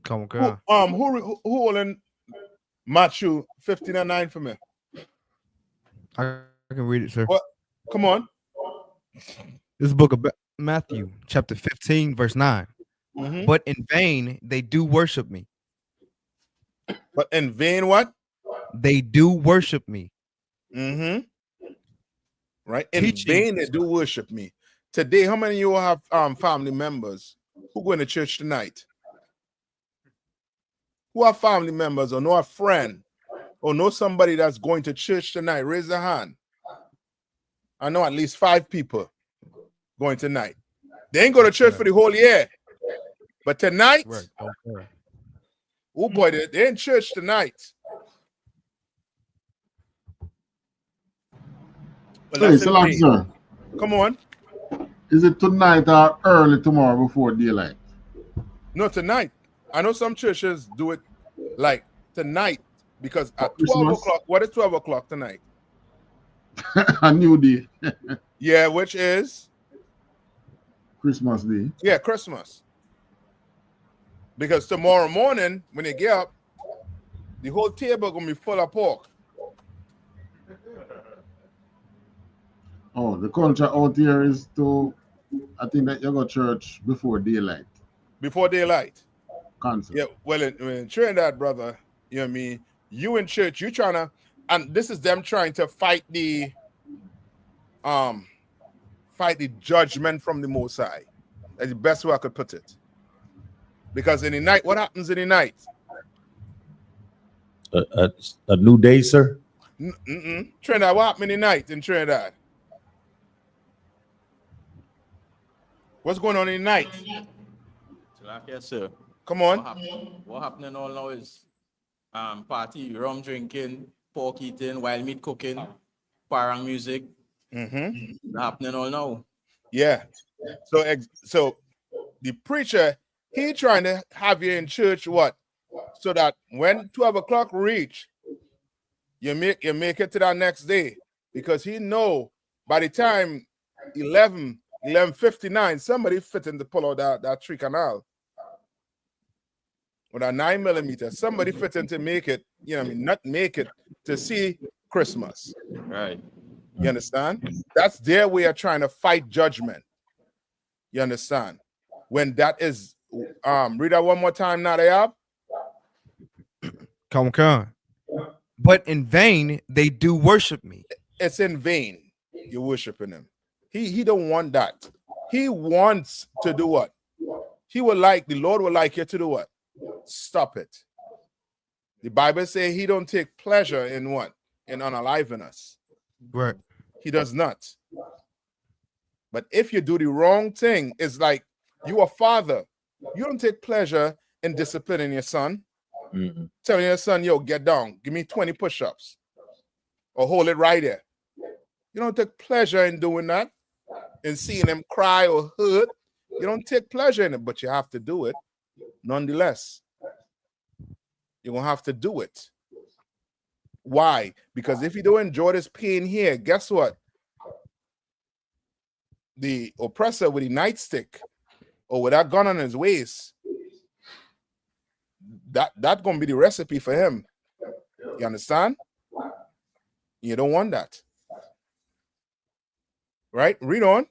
S15: Come on,
S11: who holding Matthew 15:9 for me?
S15: I can read it, sir.
S11: What? Come on.
S15: This book of Matthew, chapter 15, verse 9. But in vain they do worship me.
S11: But in vain what?
S15: They do worship me.
S11: Right? In vain they do worship me. Today, how many of you have family members who go to church tonight? Who are family members or know a friend or know somebody that's going to church tonight? Raise their hand. I know at least 5 people going tonight. They ain't go to church for the whole year. But tonight, oh boy, they're in church tonight.
S10: Hey, sir.
S11: Come on.
S10: Is it tonight or early tomorrow before daylight?
S11: No, tonight. I know some churches do it like tonight because at
S10: Christmas?
S11: 12 o'clock, what is 12 o'clock tonight?
S10: A new day.
S11: Yeah, which is?
S10: Christmas Day.
S11: Yeah, Christmas. Because tomorrow morning, when they get up, the whole table gonna be full of pork.
S10: Oh, the culture out here is to, I think that you go to church before daylight.
S11: Before daylight.
S10: Concept.
S11: Yeah, well, in Trinidad, brother, you know what I mean? You in church, you trying to, and this is them trying to fight the judgment from the Most High. That's the best way I could put it. Because in the night, what happens in the night?
S1: A new day, sir.
S11: Trinidad, what happened in the night in Trinidad? What's going on in the night?
S13: Yes, sir.
S11: Come on.
S13: What happening all now is party, rum drinking, pork eating, wild meat cooking, parang music. Happening all now.
S11: Yeah. So the preacher, he trying to have you in church what? So that when 12 o'clock reach, you make it to that next day. Because he know by the time 11:59, somebody fitting to pull out that 3 canal. With a 9mm, somebody fitting to make it, you know what I mean, not make it to see Christmas.
S13: Right.
S11: You understand? That's their way of trying to fight judgment. You understand? When that is, read that one more time, Nayathaq.
S15: Come on. But in vain they do worship me.
S11: It's in vain you're worshiping him. He don't want that. He wants to do what? The Lord would like you to do what? Stop it. The Bible says he don't take pleasure in what? In unaliving us.
S15: Right.
S11: He does not. But if you do the wrong thing, it's like you are father. You don't take pleasure in disciplining your son. Telling your son, yo, get down, give me 20 push-ups, or hold it right there. You don't take pleasure in doing that, in seeing them cry or hurt. You don't take pleasure in it, but you have to do it nonetheless. You're going to have to do it. Why? Because if you don't enjoy this pain here, guess what? The oppressor with the nightstick or with that gun on his waist, that's going to be the recipe for him. You understand? You don't want that. Right? Read on.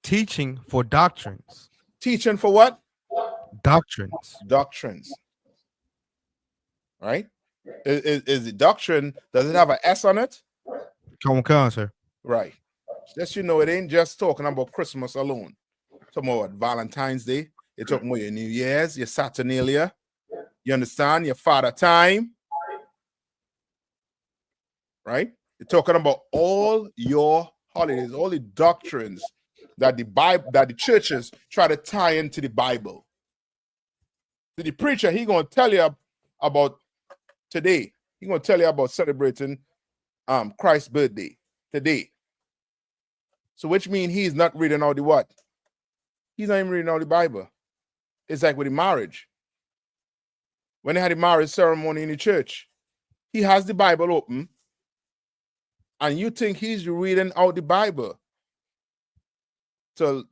S15: Teaching for doctrines.
S11: Teaching for what?
S15: Doctrines.
S11: Doctrines. Right? Is the doctrine, does it have an S on it?
S15: Come on, sir.
S11: Right. Just you know, it ain't just talking about Christmas alone. Talking about Valentine's Day. You're talking about your New Year's, your Saturnalia. You understand? Your Father Time. Right? You're talking about all your holidays, all the doctrines that the Bible, that the churches try to tie into the Bible. So the preacher, he gonna tell you about today. He gonna tell you about celebrating Christ's birthday today. So which means he's not reading all the what? He's not even reading all the Bible. It's like with the marriage. When they had the marriage ceremony in the church, he has the Bible open, and you think he's reading out the Bible to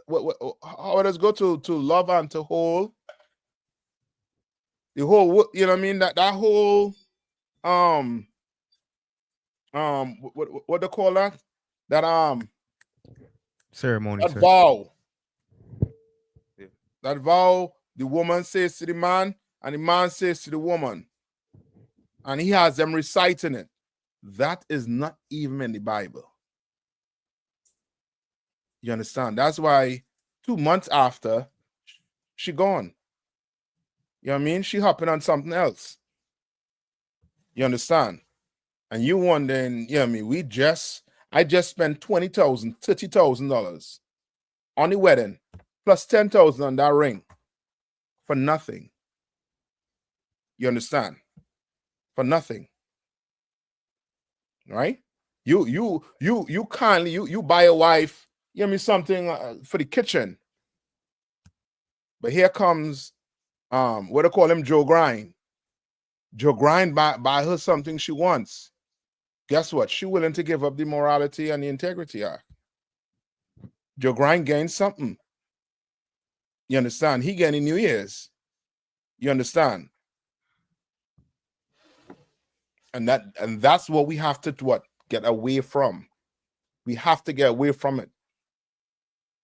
S11: what how does it go to love and to hold the whole, you know what I mean, that whole what they call that
S15: ceremony,
S11: that
S15: sir.
S11: vow. That vow, the woman says to the man, and the man says to the woman, and he has them reciting it. That is not even in the Bible. You understand? That's why 2 months after, she gone. You know what I mean? She hopping on something else. You understand? And you wondering, you know what I mean? I just spent $20,000, $30,000 on the wedding, plus $10,000 on that ring for nothing. You understand? For nothing. Right? You kindly you buy a wife, you know what I mean, something for the kitchen. But here comes what do they call him, Joe Grind. Joe Grind buy her something she wants. Guess what? She willing to give up the morality and the integrity act. Joe Grind gains something. You understand? He getting New Year's. You understand? And that's what we have to get away from. We have to get away from it.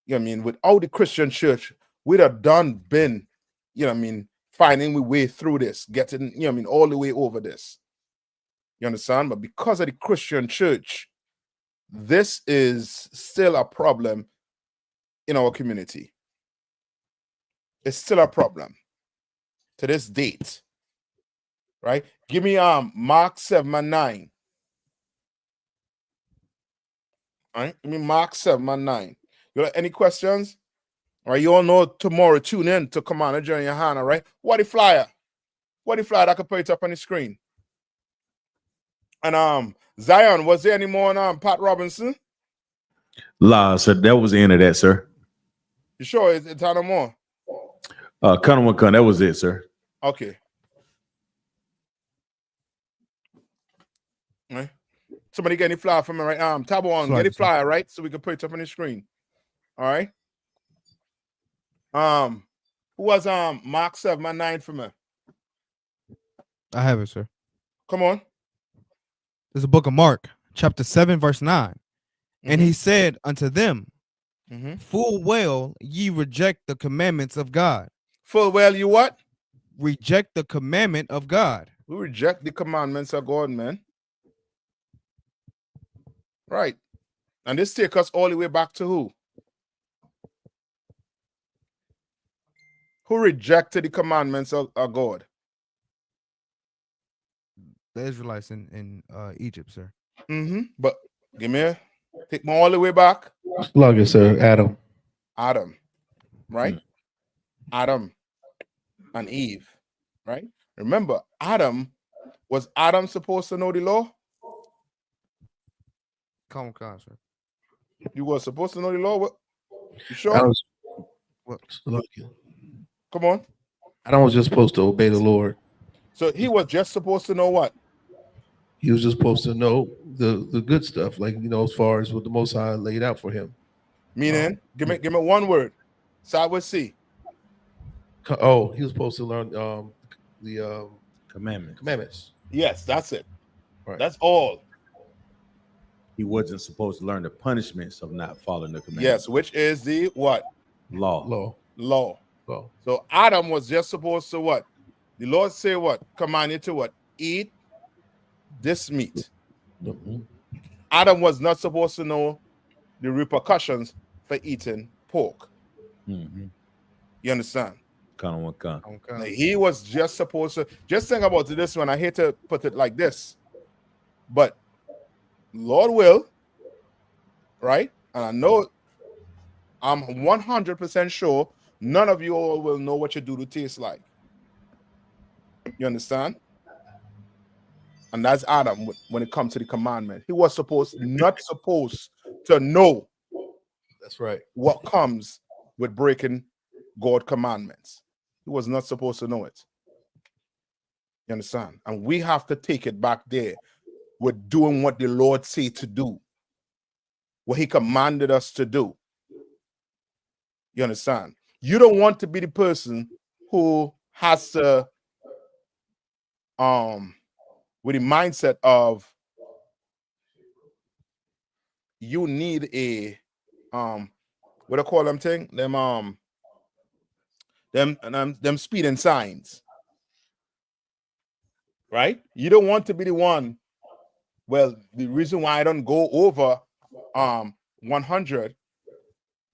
S11: You know what I mean? Without the Christian church, we'd have been, you know what I mean, finding we way through this, getting, you know what I mean, all the way over this. You understand? But because of the Christian church, this is still a problem in our community. It's still a problem to this date. Right? Give me Mark 7:9. All right, give me Mark 7:9. You got any questions? All right, you all know tomorrow, tune in to Commander Jerry Hannah, right? What the flyer? What the flyer that I can put it up on the screen? And Zion, was there any more on Pat Robinson?
S1: La, sir, that was the end of that, sir.
S11: You sure it's no more?
S1: That was it, sir.
S11: Okay. All right. Somebody get any flyer from me, right? Tabo on, get a flyer, right? So we can put it up on the screen. All right. Who was Mark 7:9 for me?
S15: I have it, sir.
S11: Come on.
S15: There's a book of Mark, chapter 7, verse 9. And he said unto them, full well ye reject the commandments of God.
S11: Full well you what?
S15: Reject the commandment of God.
S11: We reject the commandments of God, man. Right. And this takes us all the way back to who? Who rejected the commandments of God?
S15: The Israelites in Egypt, sir.
S11: But take me all the way back.
S14: Slug it, sir. Adam.
S11: Adam. Right? Adam and Eve, right? Remember, was Adam supposed to know the law?
S15: Come on, sir.
S11: You were supposed to know the law? What? You sure? Come on.
S14: Adam was just supposed to obey the Lord.
S11: So he was just supposed to know what?
S14: He was just supposed to know the good stuff, like, you know, as far as what the Most High laid out for him.
S11: Meaning, give me one word. Start with C.
S14: Oh, he was supposed to learn the commandments.
S11: Yes, that's it.
S14: Right.
S11: That's all.
S1: He wasn't supposed to learn the punishments of not following the commandments.
S11: Yes, which is the what?
S1: Law.
S11: So Adam was just supposed to what? The Lord say what? Command you to what? Eat this meat. Adam was not supposed to know the repercussions for eating pork. You understand? Now, he was just supposed to, just think about this one. I hate to put it like this, but Lord will, right? And I know, I'm 100% sure none of you all will know what your doodle tastes like. You understand? And that's Adam when it comes to the commandment. He was not supposed to know.
S14: That's right.
S11: What comes with breaking God's commandments. He was not supposed to know it. You understand? And we have to take it back there. We're doing what the Lord said to do. What he commanded us to do. You understand? You don't want to be the person who has to with the mindset of you need a what I call them thing? Them speeding signs. Right? You don't want to be the one. Well, the reason why I don't go over 100,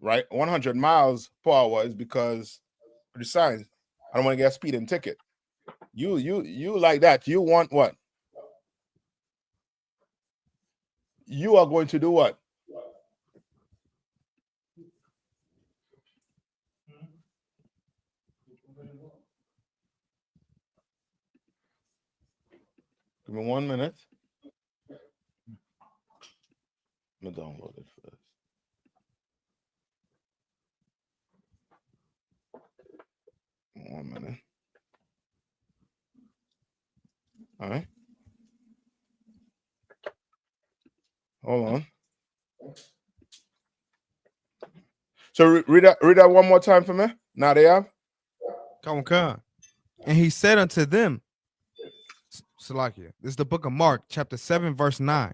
S11: right? 100 miles per hour is because of the signs. I don't want to get a speeding ticket. You like that. You want what? You are going to do what? Give me 1 minute. Let me download it first. One minute. All right. Hold on. So read that one more time for me. Now they have.
S15: Come on. And he said unto them, Salakia, this is the book of Mark, chapter 7, verse 9.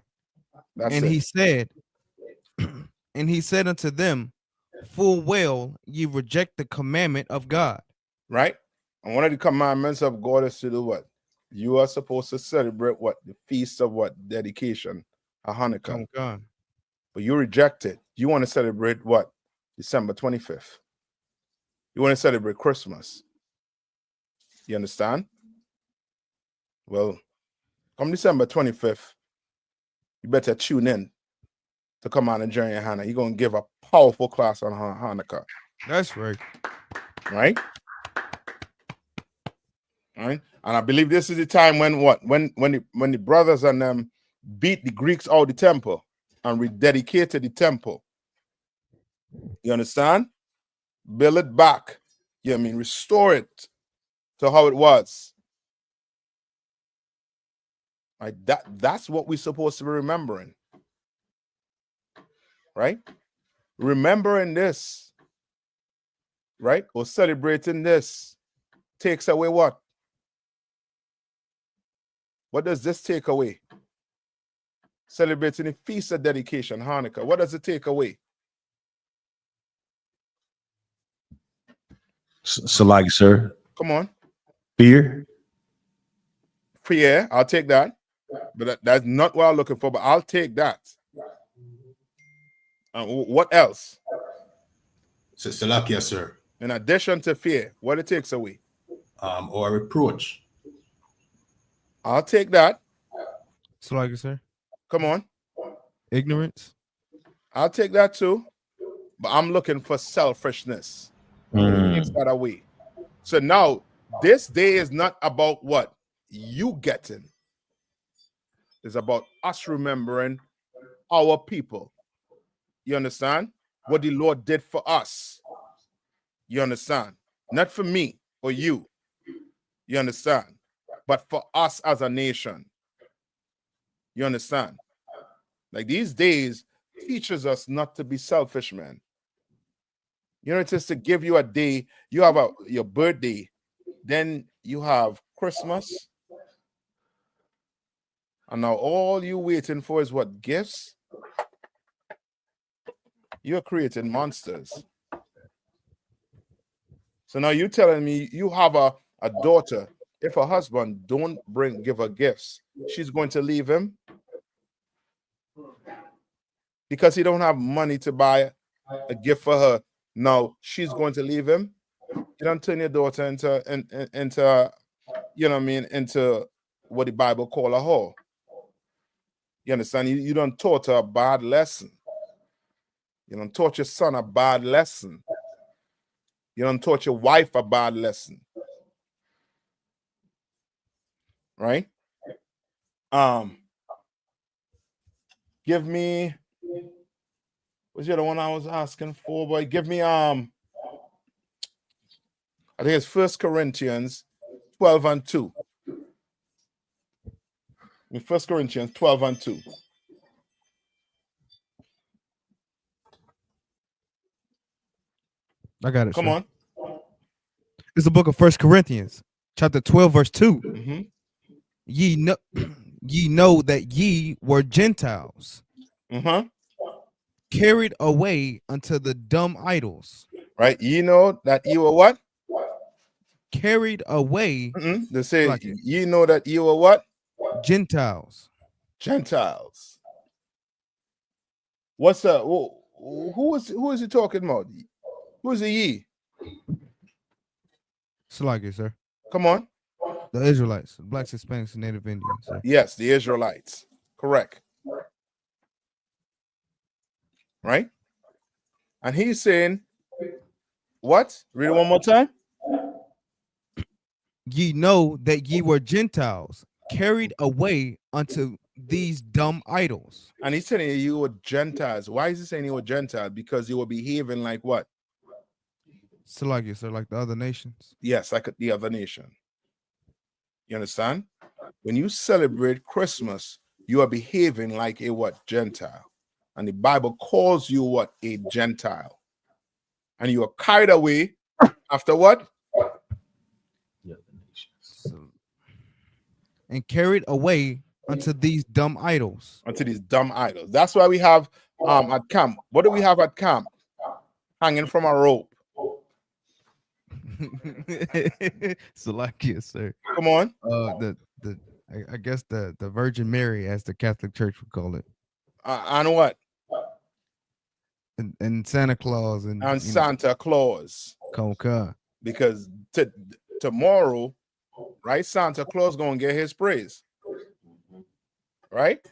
S15: He said, and he said unto them, full well ye reject the commandment of God.
S11: Right? And one of the commandments of God is to do what? You are supposed to celebrate what? The feast of what? Dedication, a Hanukkah. But you reject it. You want to celebrate what? December 25th. You want to celebrate Christmas. You understand? Well, come December 25th, you better tune in to come on and join Hannah. You're going to give a powerful class on Hanukkah.
S15: That's right.
S11: Right? All right. And I believe this is the time when what? When the brothers and them beat the Greeks out of the temple and rededicated the temple. You understand? Build it back. You know what I mean? Restore it to how it was. Right? That's what we're supposed to be remembering. Right? Remembering this, right? Or celebrating this takes away what? What does this take away? Celebrating the feast of dedication, Hanukkah. What does it take away?
S1: So like, sir.
S11: Come on.
S1: Fear.
S11: Fear, I'll take that. But that's not what I'm looking for, but I'll take that. What else?
S2: Salakia, sir.
S11: In addition to fear, what it takes away?
S2: Or reproach.
S11: I'll take that.
S15: Salakia, sir.
S11: Come on.
S15: Ignorance.
S11: I'll take that too. But I'm looking for selfishness. Takes that away. So now this day is not about what you getting. It's about us remembering our people. You understand? What the Lord did for us. You understand? Not for me or you. You understand? But for us as a nation. You understand? Like these days teaches us not to be selfish, man. You know, it's just to give you a day. You have your birthday, then you have Christmas, and now all you waiting for is what? Gifts? You're creating monsters. So now you're telling me you have a daughter. If her husband don't give her gifts, she's going to leave him because he don't have money to buy a gift for her. Now she's going to leave him. You don't turn your daughter into you know what I mean, into what the Bible call a whore. You understand? You don't taught her a bad lesson. You don't taught your son a bad lesson. You don't taught your wife a bad lesson. Right? Give me, what's the other one I was asking for, boy? Give me I think it's 1 Corinthians 12 and 2. In 1 Corinthians 12 and 2.
S15: I got it.
S11: Come
S15: sir.
S11: on.
S15: It's the book of 1 Corinthians, chapter 12, verse 2.
S11: Mm-hmm.
S15: Ye know that ye were Gentiles, carried away unto the dumb idols.
S11: Right? Ye know that ye were what?
S15: Carried away.
S11: They say, ye know that ye were what?
S15: Gentiles.
S11: Gentiles. What's that? Who is he talking about? Who is the ye?
S15: Salagi, sir.
S11: Come on.
S15: The Israelites, blacks, Hispanics, and Native Indians, sir.
S11: Yes, the Israelites. Correct. Right? And he's saying, what? Read it one more time.
S15: Ye know that ye were Gentiles, carried away unto these dumb idols.
S11: And he's telling you were Gentiles. Why is he saying you were Gentiles? Because you were behaving like what?
S15: Salagi, sir, like the other nations.
S11: Yes, like the other nation. You understand? When you celebrate Christmas, you are behaving like a what? Gentile. And the Bible calls you what? A Gentile. And you are carried away after what?
S15: And carried away unto these dumb idols.
S11: Unto these dumb idols. That's why we have at camp. What do we have at camp? Hanging from a rope.
S15: Salakia, sir.
S11: Come on.
S15: I guess the Virgin Mary, as the Catholic Church would call it.
S11: And what?
S15: And Santa Claus and
S11: Santa Claus.
S15: Conca.
S11: Because tomorrow, right? Santa Claus gonna get his praise. Right?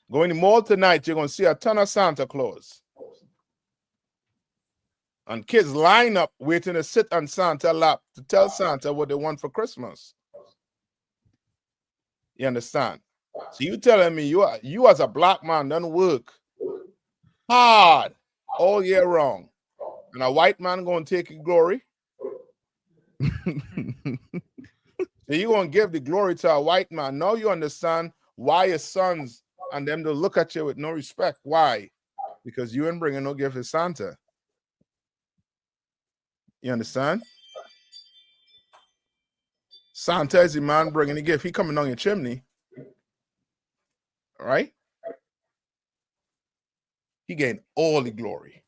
S11: Go in the mall tonight, you're gonna see a ton of Santa Claus. And kids line up waiting to sit on Santa's lap to tell Santa what they want for Christmas. You understand? So you telling me you as a black man don't work hard all year round, and a white man gonna take your glory? So you gonna give the glory to a white man? Now you understand why your sons and them to look at you with no respect. Why? Because you ain't bringing no gift to Santa. You understand? Santa is the man bringing the gift. He coming down your chimney. All right? He gained all the glory.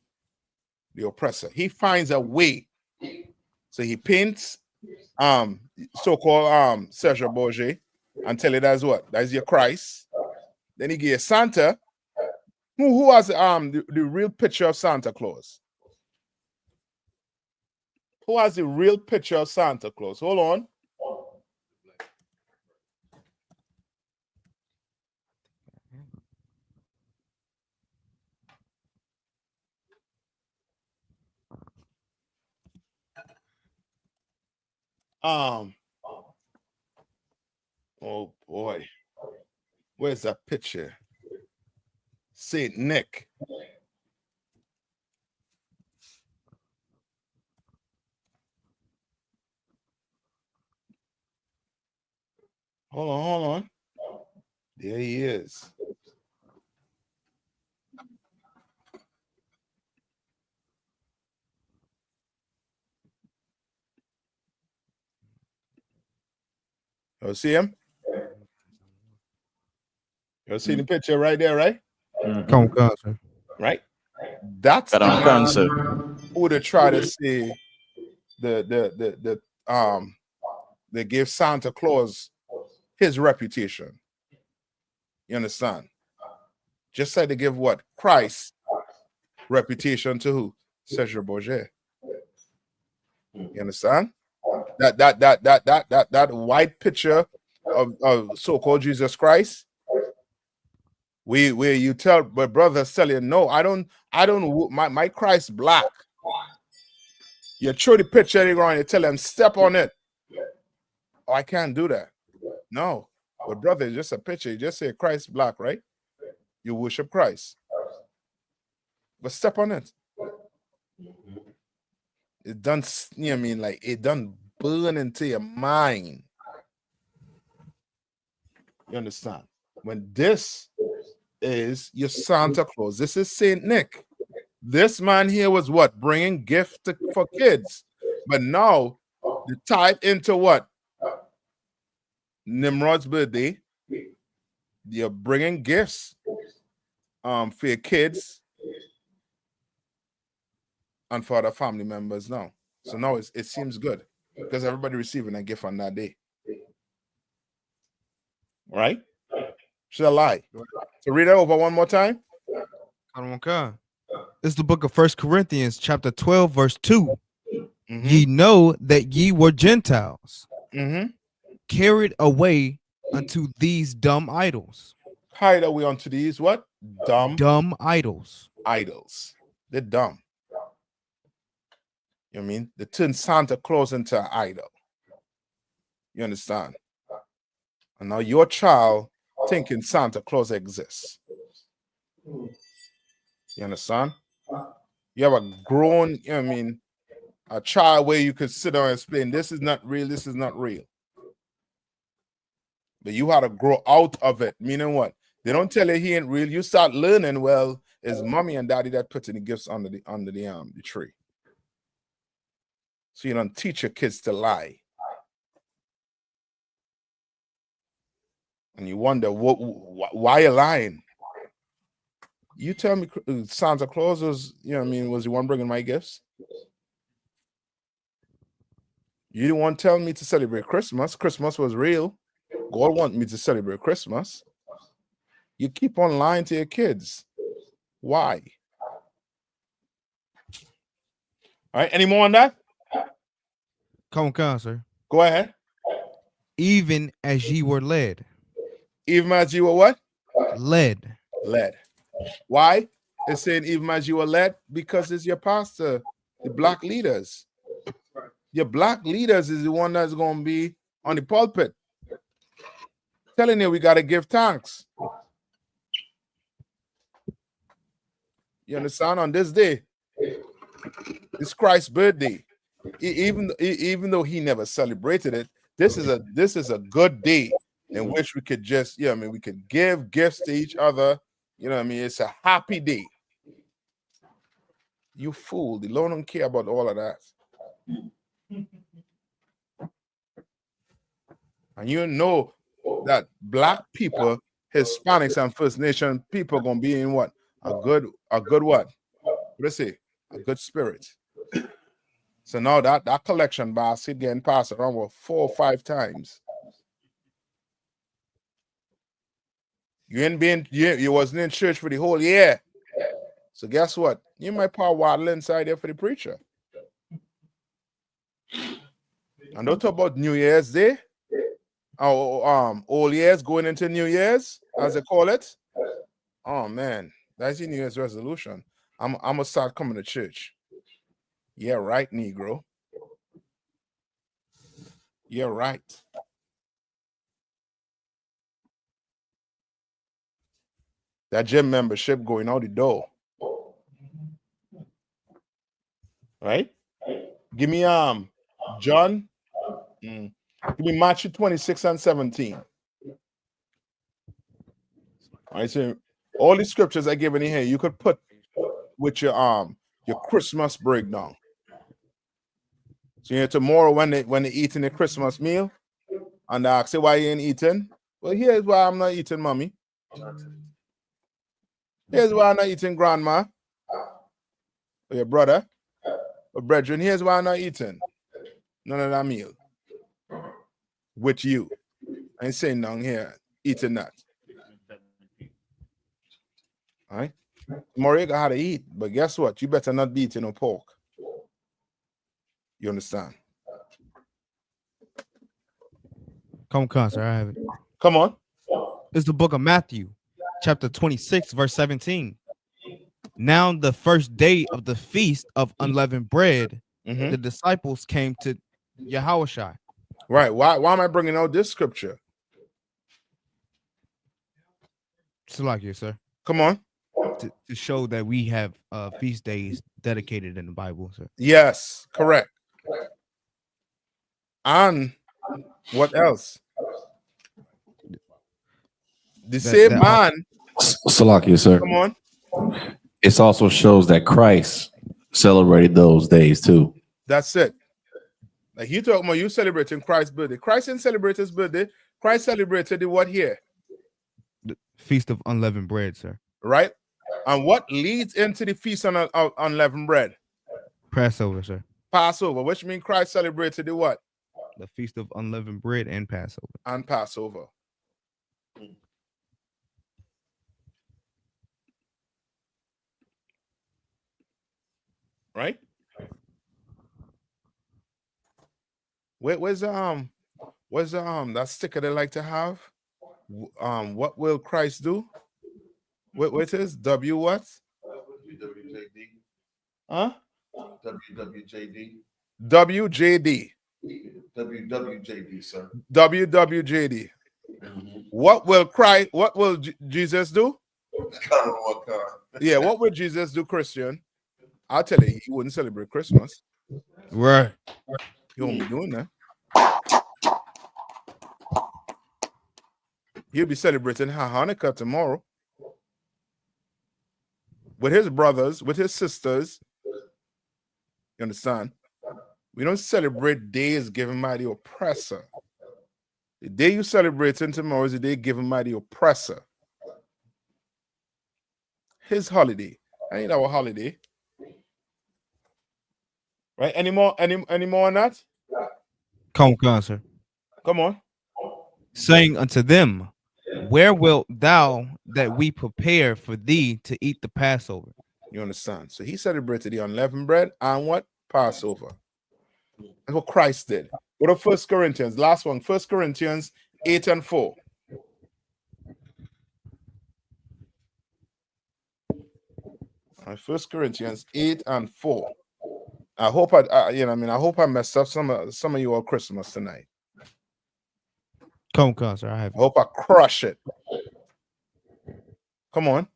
S11: The oppressor. He finds a way. So he paints so-called Serge Bourget and tell it as what? That's your Christ. Then he gave Santa. Who has the real picture of Santa Claus? Who has the real picture of Santa Claus? Hold on. Oh boy. Where's that picture? Saint Nick. Hold on. There he is. You see him? You see the picture right there, right?
S15: Come on, sir.
S11: Right? That's the man who would have tried to say they give Santa Claus his reputation. You understand? Just like they give what? Christ reputation to who? Cesar Borgia. You understand? That white picture of so-called Jesus Christ. Where you tell my brothers tell you, no, I don't my Christ black. You throw the picture around, you tell them step on it. Oh, I can't do that. No, but brother, it's just a picture. You just say Christ black, right? You worship Christ. But step on it. It done, you know what I mean, like it done burn into your mind. You understand? When this is your Santa Claus, this is Saint Nick. This man here was what? Bringing gifts for kids. But now, you tie it into what? Nimrod's birthday. You're bringing gifts for your kids and for other family members now. So now it seems good because everybody receiving a gift on that day. Right? Should I lie? So read it over one more time.
S15: Come on, God. It's the book of 1 Corinthians, chapter 12, verse 2. Ye know that ye were Gentiles, carried away unto these dumb idols.
S11: Carried away unto these what?
S15: Dumb idols.
S11: Idols. They're dumb. You know what I mean? They turn Santa Claus into an idol. You understand? And now your child thinking Santa Claus exists. You understand? You have a grown, you know what I mean, a child where you could sit down and explain, this is not real, this is not real. But you had to grow out of it. Meaning what? They don't tell you he ain't real. You start learning, well, it's mommy and daddy that put in the gifts under the tree. So you don't teach your kids to lie. And you wonder, why you lying? You tell me Santa Claus was, you know what I mean, was the one bringing my gifts? You didn't want to tell me to celebrate Christmas. Christmas was real. God want me to celebrate Christmas. You keep on lying to your kids. Why? All right, any more on that?
S15: Come on, sir.
S11: Go ahead.
S15: Even as ye were led.
S11: Even as you were what?
S15: Led.
S11: Led. Why? It's saying even as you were led, because it's your pastor, the black leaders. Your black leaders is the one that's going to be on the pulpit. Telling you we got to give thanks. You understand? On this day, it's Christ's birthday. Even though he never celebrated it, this is a good day in which we could just, you know what I mean, we could give gifts to each other. You know what I mean? It's a happy day. You fool. The Lord don't care about all of that. And you know that black people, Hispanics, and First Nation people are gonna be in what? A good what? Let's say a good spirit. So now that collection basket getting passed around 4 or 5 times. You wasn't in church for the whole year. So guess what? You might pour water inside there for the preacher. And don't talk about New Year's Day. Old years going into New Year's, as they call it. Oh man, that's your New Year's resolution. I'm gonna start coming to church. Yeah, right, Negro. You're right. That gym membership going out the door. Right? Give me John. Give me Matthew 26 and 17. All right, so all the scriptures I given in here, you could put with your Christmas breakdown. So you know, tomorrow when they eating the Christmas meal, and they ask you why you ain't eating. Well, here's why I'm not eating, mommy. Here's why I'm not eating, grandma. Or your brother. Or brethren, here's why I'm not eating. None of that meal. With you. I ain't saying down here, eating that. All right? Tomorrow you got how to eat, but guess what? You better not be eating no pork. You understand?
S15: Come on, sir. I have it.
S11: Come on.
S15: It's the book of Matthew, chapter 26, verse 17. Now, the first day of the feast of unleavened bread, the disciples came to Yahushua.
S11: Right. Why am I bringing out this scripture?
S15: Salakia, sir.
S11: Come on.
S15: To show that we have feast days dedicated in the Bible, sir.
S11: Yes, correct. And what else? The same man.
S4: Salakia, sir.
S11: Come on.
S4: It also shows that Christ celebrated those days too.
S11: That's it. Like you talking about you celebrating Christ's birthday. Christ didn't celebrate his birthday. Christ celebrated the what here?
S15: The Feast of Unleavened Bread, sir.
S11: Right? And what leads into the Feast of Unleavened Bread?
S15: Passover, sir.
S11: Passover, which means Christ celebrated the what?
S15: The Feast of Unleavened Bread and Passover.
S11: And Passover. Right? Where's that sticker they like to have? What will Christ do? What it is? W what?
S5: WWJD.
S11: Huh?
S5: WWJD.
S11: WJD.
S5: WWJD, sir.
S11: WWJD. What will Christ? What will Jesus do? Yeah, what will Jesus do, Christian? I'll tell you, he wouldn't celebrate Christmas.
S15: Right.
S11: He won't be doing that. He'll be celebrating Hanukkah tomorrow with his brothers, with his sisters. You understand? We don't celebrate days given by the oppressor. The day you celebrating tomorrow is the day given by the oppressor. His holiday. Ain't our holiday. Right? Any more on that?
S15: Come on, sir.
S11: Come on.
S15: Saying unto them, where wilt thou that we prepare for thee to eat the Passover?
S11: You understand? So he celebrated the unleavened bread and what? Passover. That's what Christ did. Go to 1 Corinthians. Last one. 1 Corinthians 8 and 4. All right, 1 Corinthians 8 and 4. I hope I hope I messed up some of your Christmas tonight.
S15: Come on, sir. I
S11: hope I crush it. Come on.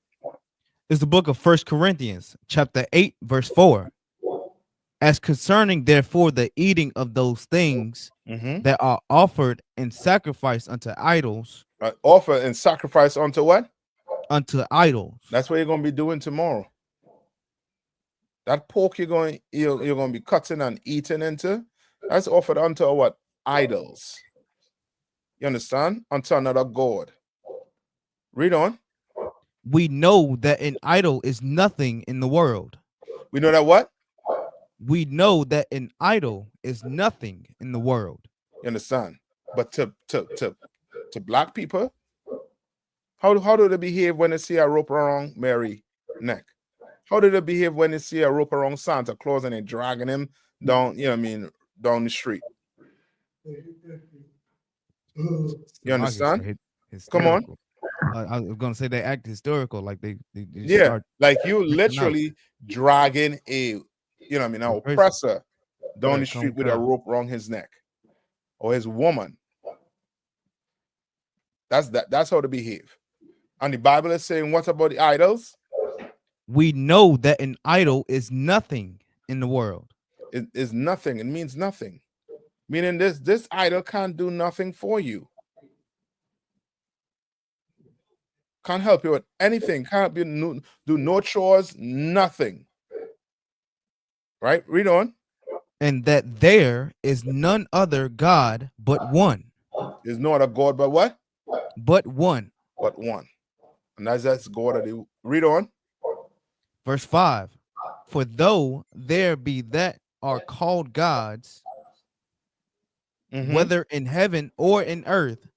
S15: It's the book of 1 Corinthians, chapter 8, verse 4. As concerning, therefore, the eating of those things that are offered and sacrificed unto idols.
S11: Offer and sacrifice unto what?
S15: Unto idols.
S11: That's what you're going to be doing tomorrow. That pork you're going to be cutting and eating into, that's offered unto what? Idols. You understand? Unto another god. Read on.
S15: We know that an idol is nothing in the world.
S11: We know that what?
S15: We know that an idol is nothing in the world.
S11: You understand? But to black people, how do they behave when they see a rope around Mary's neck? How do they behave when they see a rope around Santa Claus and they're dragging him down, down the street? You understand? Come on.
S15: I was gonna say they act historical, like they
S11: like you literally dragging a an oppressor down the street with a rope around his neck. or his woman. That's how to behave. And the Bible is saying, what about the idols?
S15: We know that an idol is nothing in the world.
S11: It is nothing. It means nothing. Meaning this idol can't do nothing for you. Can't help you with anything. Can't do no chores, nothing. Right? Read on.
S15: And that there is none other God but one.
S11: There's no other God but what?
S15: But one.
S11: But one. And that's God of the. Read on.
S15: Verse 5. For though there be that are called gods, whether in heaven or in earth,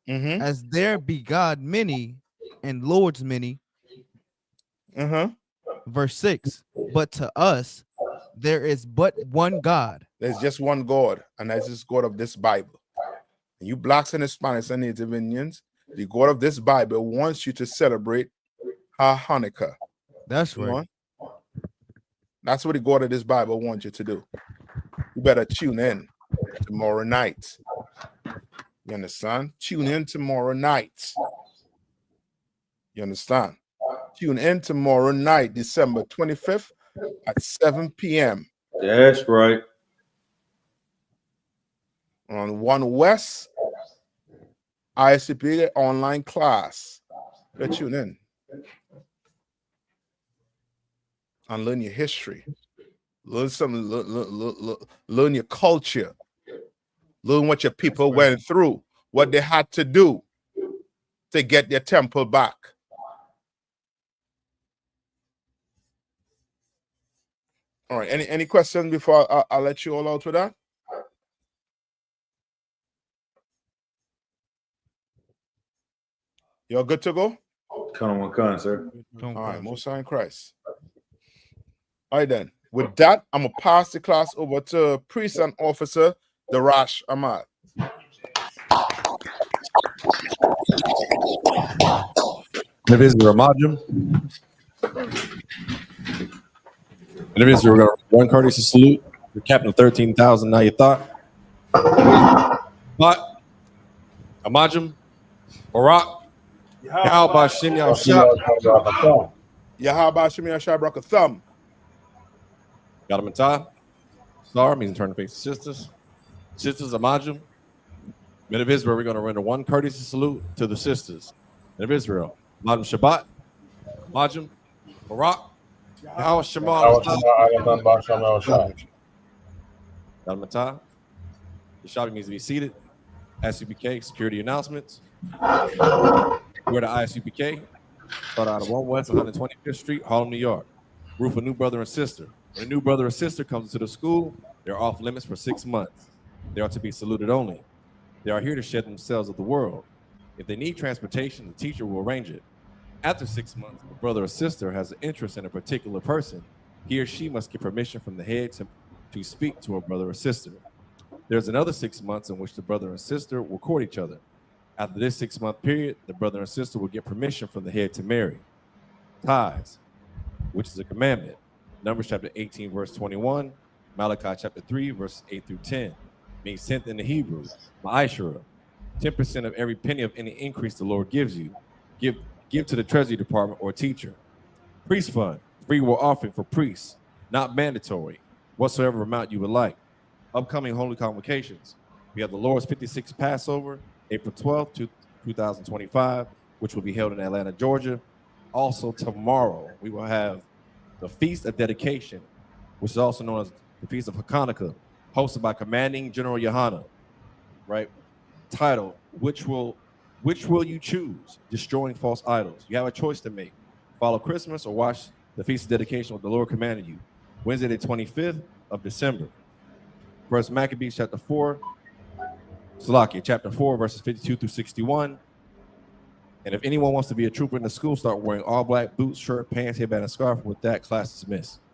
S15: as there be God many and lords many. Verse 6. But to us there is but one God.
S11: There's just one God, and that's this God of this Bible. And you blacks and Hispanics and Native Indians, the God of this Bible wants you to celebrate Hanukkah.
S15: That's right.
S11: That's what the God of this Bible wants you to do. You better tune in tomorrow night. You understand? Tune in tomorrow night. You understand? Tune in tomorrow night, December 25th at 7 p.m.
S3: That's right.
S11: On One West Isupk online class. You tune in and learn your history. Learn learn your culture. Learn what your people went through, what they had to do to get their temple back. All right. Any questions before I'll let you all out with that? You're good to go?
S1: Come on, sir.
S11: All right, most high in Christ. All right, then. With that, I'm going to pass the class over to Priest and Officer Darash Ahmad.
S4: And if we're Majum. And if we're going to one courtesy salute to Captain 13,000 Nayathaq. But Amajum, Barak, Yahweh Shem Yahshua.
S11: Yahweh Shem Yahshua Brakatham.
S4: Got him in tie. Star means turn to face the sisters. Sisters Amajum. Men of Israel, we're going to render one courtesy salute to the sisters. Men of Israel. Madam Shabbat. Majum. Barak. Yahweh Shema. Got him in tie. The shopping needs to be seated. Isupk security announcements. We're the Isupk. Start out of 1 West 125th Street, Harlem, New York. Roof a new brother and sister. When a new brother or sister comes into the school, they're off limits for 6 months. They are to be saluted only. They are here to shed themselves of the world. If they need transportation, the teacher will arrange it. After 6 months, if a brother or sister has an interest in a particular person, he or she must get permission from the head to speak to a brother or sister. There's another 6 months in which the brother and sister will court each other. After this 6-month period, the brother and sister will get permission from the head to marry. Ties, which is a commandment. Numbers chapter 18, verse 21. Malachi chapter 3, verses 8 through 10. Means 10th in the Hebrew. Ma'ashara. 10% of every penny of any increase the Lord gives you. Give to the treasury department or teacher. Priest fund. Free will offering for priests. Not mandatory. Whatsoever amount you would like. Upcoming holy convocations. We have the Lord's 56th Passover, April 12th, 2025, which will be held in Atlanta, Georgia. Also tomorrow, we will have the Feast of Dedication, which is also known as the Feast of Hanukkah, hosted by Commanding General Yohana, right? Title, which will you choose? Destroying false idols. You have a choice to make. Follow Christmas or watch the Feast of Dedication what the Lord commanded you. Wednesday, the 25th of December. First Maccabees chapter 4, Salakia, chapter 4, verses 52 through 61. And if anyone wants to be a trooper in the school, start wearing all black boots, shirt, pants, headband, and scarf. With that, class dismissed.